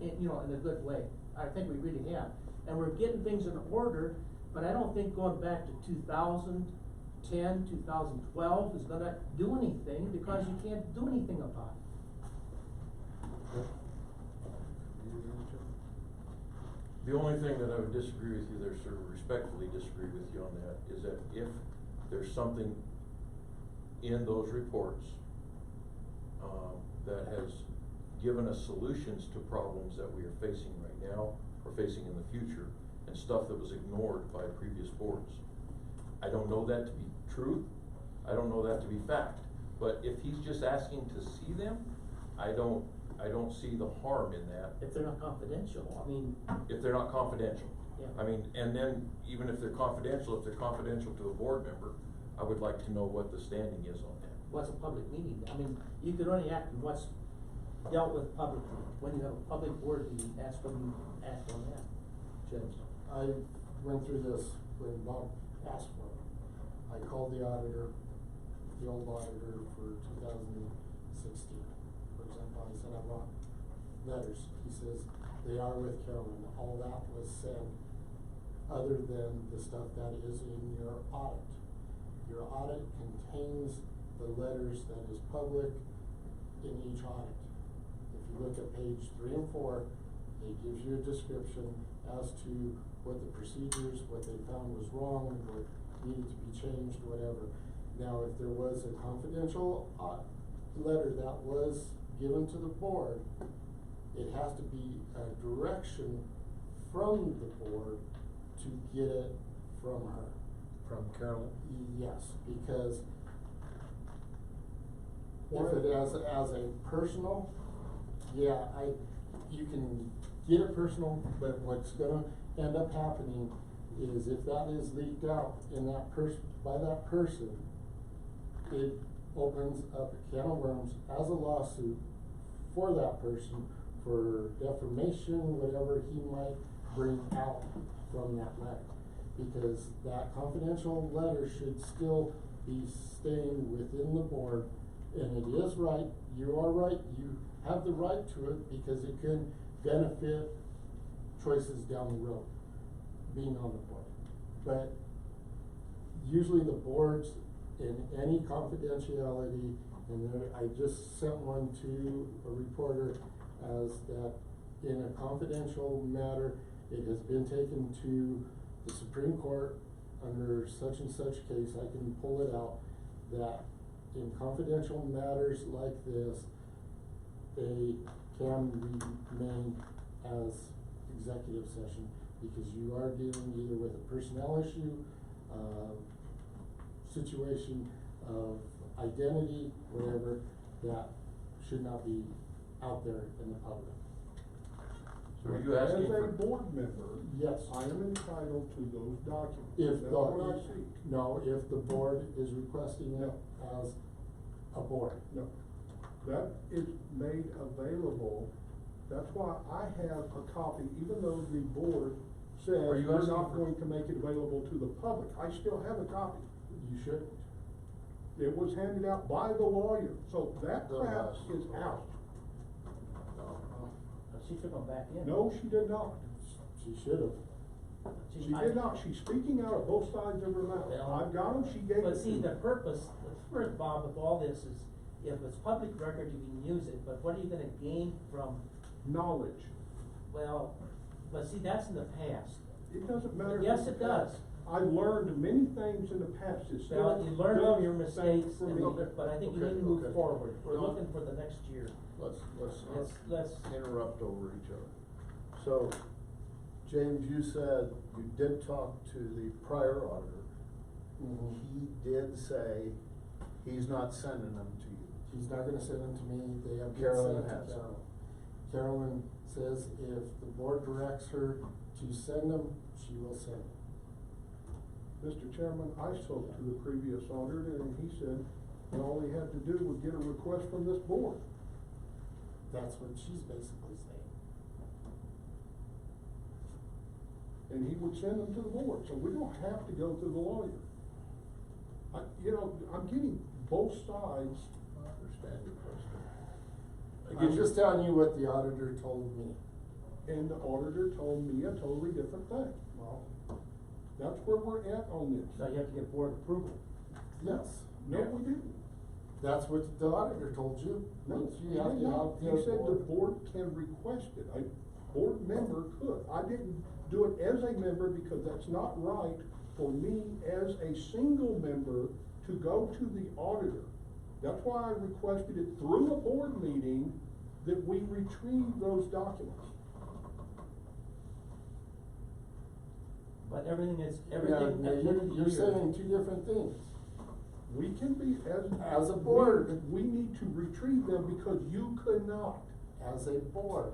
In a good way. I think we really have. And we're getting things in order, but I don't think going back to 2010, 2012 is gonna do anything, because you can't do anything about it. The only thing that I would disagree with you there, sir, respectfully disagree with you on that, is that if there's something in those reports, that has given us solutions to problems that we are facing right now, or facing in the future, and stuff that was ignored by previous boards. I don't know that to be truth, I don't know that to be fact, but if he's just asking to see them, I don't see the harm in that. If they're not confidential, I mean, If they're not confidential. Yeah. I mean, and then, even if they're confidential to a board member, I would like to know what the standing is on that. what's a public meeting? I mean, you can only act on what's dealt with publicly. When you have a public board meeting, that's when you act on that. Judge, I went through this when Bob asked for it. I called the auditor, the old auditor for 2016. For example, I said I want letters. He says, they are with Carolyn. All that was said, other than the stuff that is in your audit. Your audit contains the letters that is public in each audit. If you look at page 3 and 4, it gives you a description as to what the procedures, what they found was wrong, what needed to be changed, whatever. Now, if there was a confidential letter that was given to the board, it has to be a direction from the board to get it from her. From Carolyn? Yes, because if it as a personal, yeah, you can get it personal, but what's gonna end up happening is if that is leaked out in that by that person, it opens up a can of worms as a lawsuit for that person for defamation, whatever he might bring out from that letter. Because that confidential letter should still be staying within the board, and it is right, you are right, you have the right to it, because it can benefit choices down the road, being on the board. But usually the boards, in any confidentiality, and there, I just sent one to a reporter as that in a confidential matter, it has been taken to the Supreme Court under such and such case, I can pull it out, that in confidential matters like this, they can remain as executive session, because you are dealing either with a personnel issue, situation of identity, whatever, that should not be out there in the public. So are you asking for? As a board member, Yes. I am entitled to those documents. If That's what I the, seek. no, if the board is requesting it as a board. No, that is made available, that's why I have a copy, even though the board said Are you we're asking not for- going to make it available to the public, I still have a copy. You should. It was handed out by the lawyer, so that The crap last- is out. She took them back in. No, she did not. She should have. She did not, she's speaking out of both sides of her mouth. Well, I've got them, she gave it to me. But see, the purpose, Bob, of all this is, if it's public record, you can use it, but what are you gonna gain from, Knowledge. well, but see, that's in the past. It doesn't matter. Yes, it does. I learned many things in the past, it still Well, you learn from your does things mistakes, for and me. but I think you Okay, need to move okay. forward, we're No. looking for the next year. Let's Let's, interrupt over each other. So, James, you said you did talk to the prior auditor. He did say he's not sending them to you. He's not gonna send them to me, they have been Carolyn sent to has. Carolyn. Carolyn says if the board directs her to send them, she will send them. Mr. Chairman, I spoke to the previous auditor and he said that all he had to do was get a request from this board. That's what she's basically saying. And he would send them to the board, so we don't have to go through the lawyer. I'm getting both sides. I understand your frustration. I'm just telling you what the auditor told me. And the auditor told me a totally different thing. Well, That's where we're at on this. so you have to get board approval. yes, No, we didn't. that's what the auditor told you. No, That he you have did to not. have He the said the board. board can request it. A board member could. I didn't do it as a member because that's not right for me as a single member to go to the auditor. That's why I requested it through a board meeting that we retrieve those documents. But everything is, Yeah, everything. now you're saying two different things. We can be, As a board. we need to retrieve them because you could not. As a board.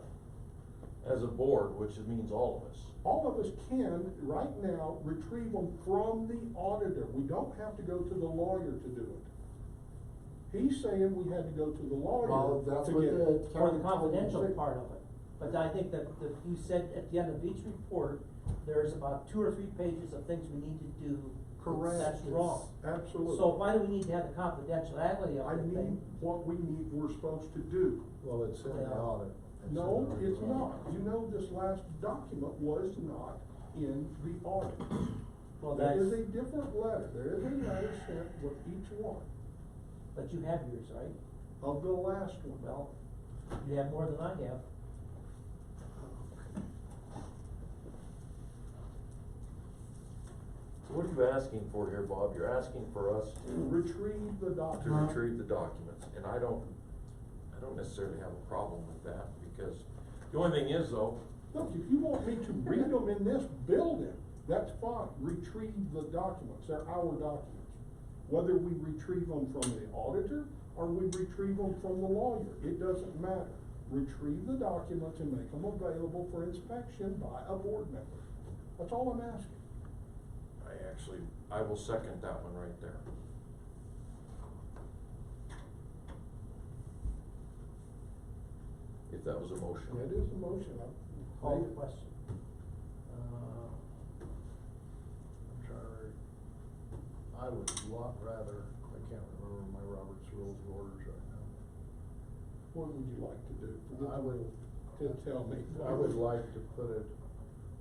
As a board, which means all of us. All of us can, right now, retrieve them from the auditor. We don't have to go to the lawyer to do it. He's saying we had to go to the lawyer Well, that's to what get it. the For county the told me. confidential part of it. But I think that you said at the end of each report, there's about 2 or 3 pages of things we need to do. Correct. That's wrong. Absolutely. So why do we need to have the confidentiality I of the need thing? what we're supposed to do. Well, it's in the Yeah. audit. No, it's not. You know, this last document was not in the audit. Well, That is that's, a different letter. There is a letter sent with each one but you have yours, right? of the last one. Well, you have more than I have. So what are you asking for here, Bob? You're asking for us Retrieve the to document. retrieve the documents, and I don't necessarily have a problem with that, because the only thing is though, Look, if you want me to read them in this building, that's fine. Retrieve the documents. They're our documents. Whether we retrieve them from the auditor or we retrieve them from the lawyer, it doesn't matter. Retrieve the documents and make them available for inspection by a board member. That's all I'm asking. I will second that one right there. If that was a motion. That is the motion. Call the question. I'm trying to, I would lot rather, I can't remember my Robert's Rules of Orders right now. What would you like to do? I would, to tell me. I would like to put it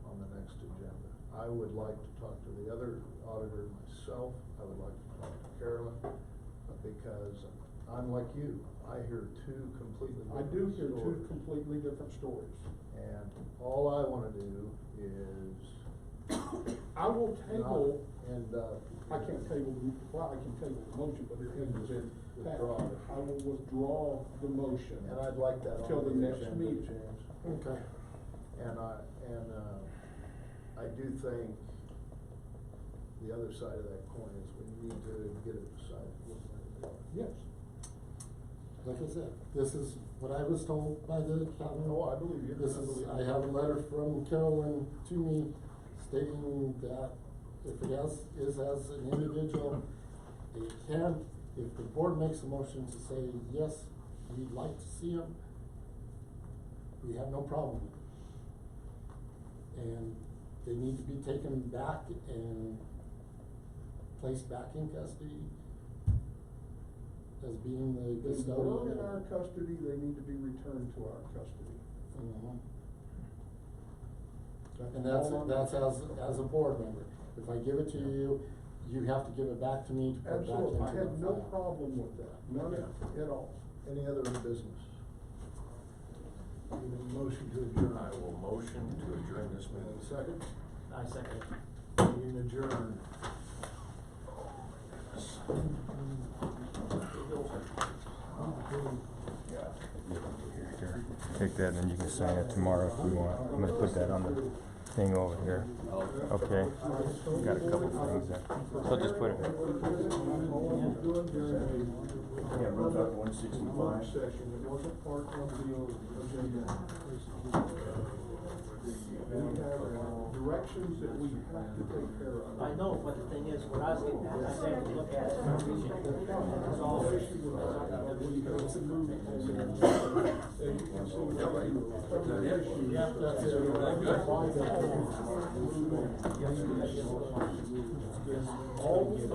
on the next agenda. I would like to talk to the other auditor myself. I would like to talk to Carolyn, because unlike you, I hear two completely I different do hear two stories. completely different stories. And all I wanna do is. I will table, And, I can't table, well, I can table the motion, but it hasn't been passed. Withdraw it. I will withdraw the motion. And I'd like that Till on the the next agenda, meeting. James. Okay. And I do think the other side of that coin is we need to get it decided one way or the other. Yes. Like I said, this is what I was told by the county. Oh, I believe you. This I is, believe I you. have a letter from Carolyn to me stating that if it is as an individual, they can, if the board makes a motion to say, yes, we'd like to see them, we have no problem with it. And they need to be taken back and placed back in custody as being the They custodian. were in our custody, they need to be returned to our custody. Mhm. That's And that's, all I'm- as a board member, if I give it to you, you have to give it back to me to put back into the Absolutely, I file. have no problem with that, none at all. Any other business? Need a motion to adjourn. I will motion to adjourn this And meeting. a second? I second it. Meeting adjourned. Here, take that and then you can sign it tomorrow if you want. I'm gonna put that on the thing over here. Okay, got a couple things there. So I'll just put it. Yeah, runs out to 165. Work session, it wasn't part of the agenda. We have directions that we have to take care of. I know, but the thing is, what I was getting at, I said to look at it, and reach it, that's all. Yeah, that's it. All the,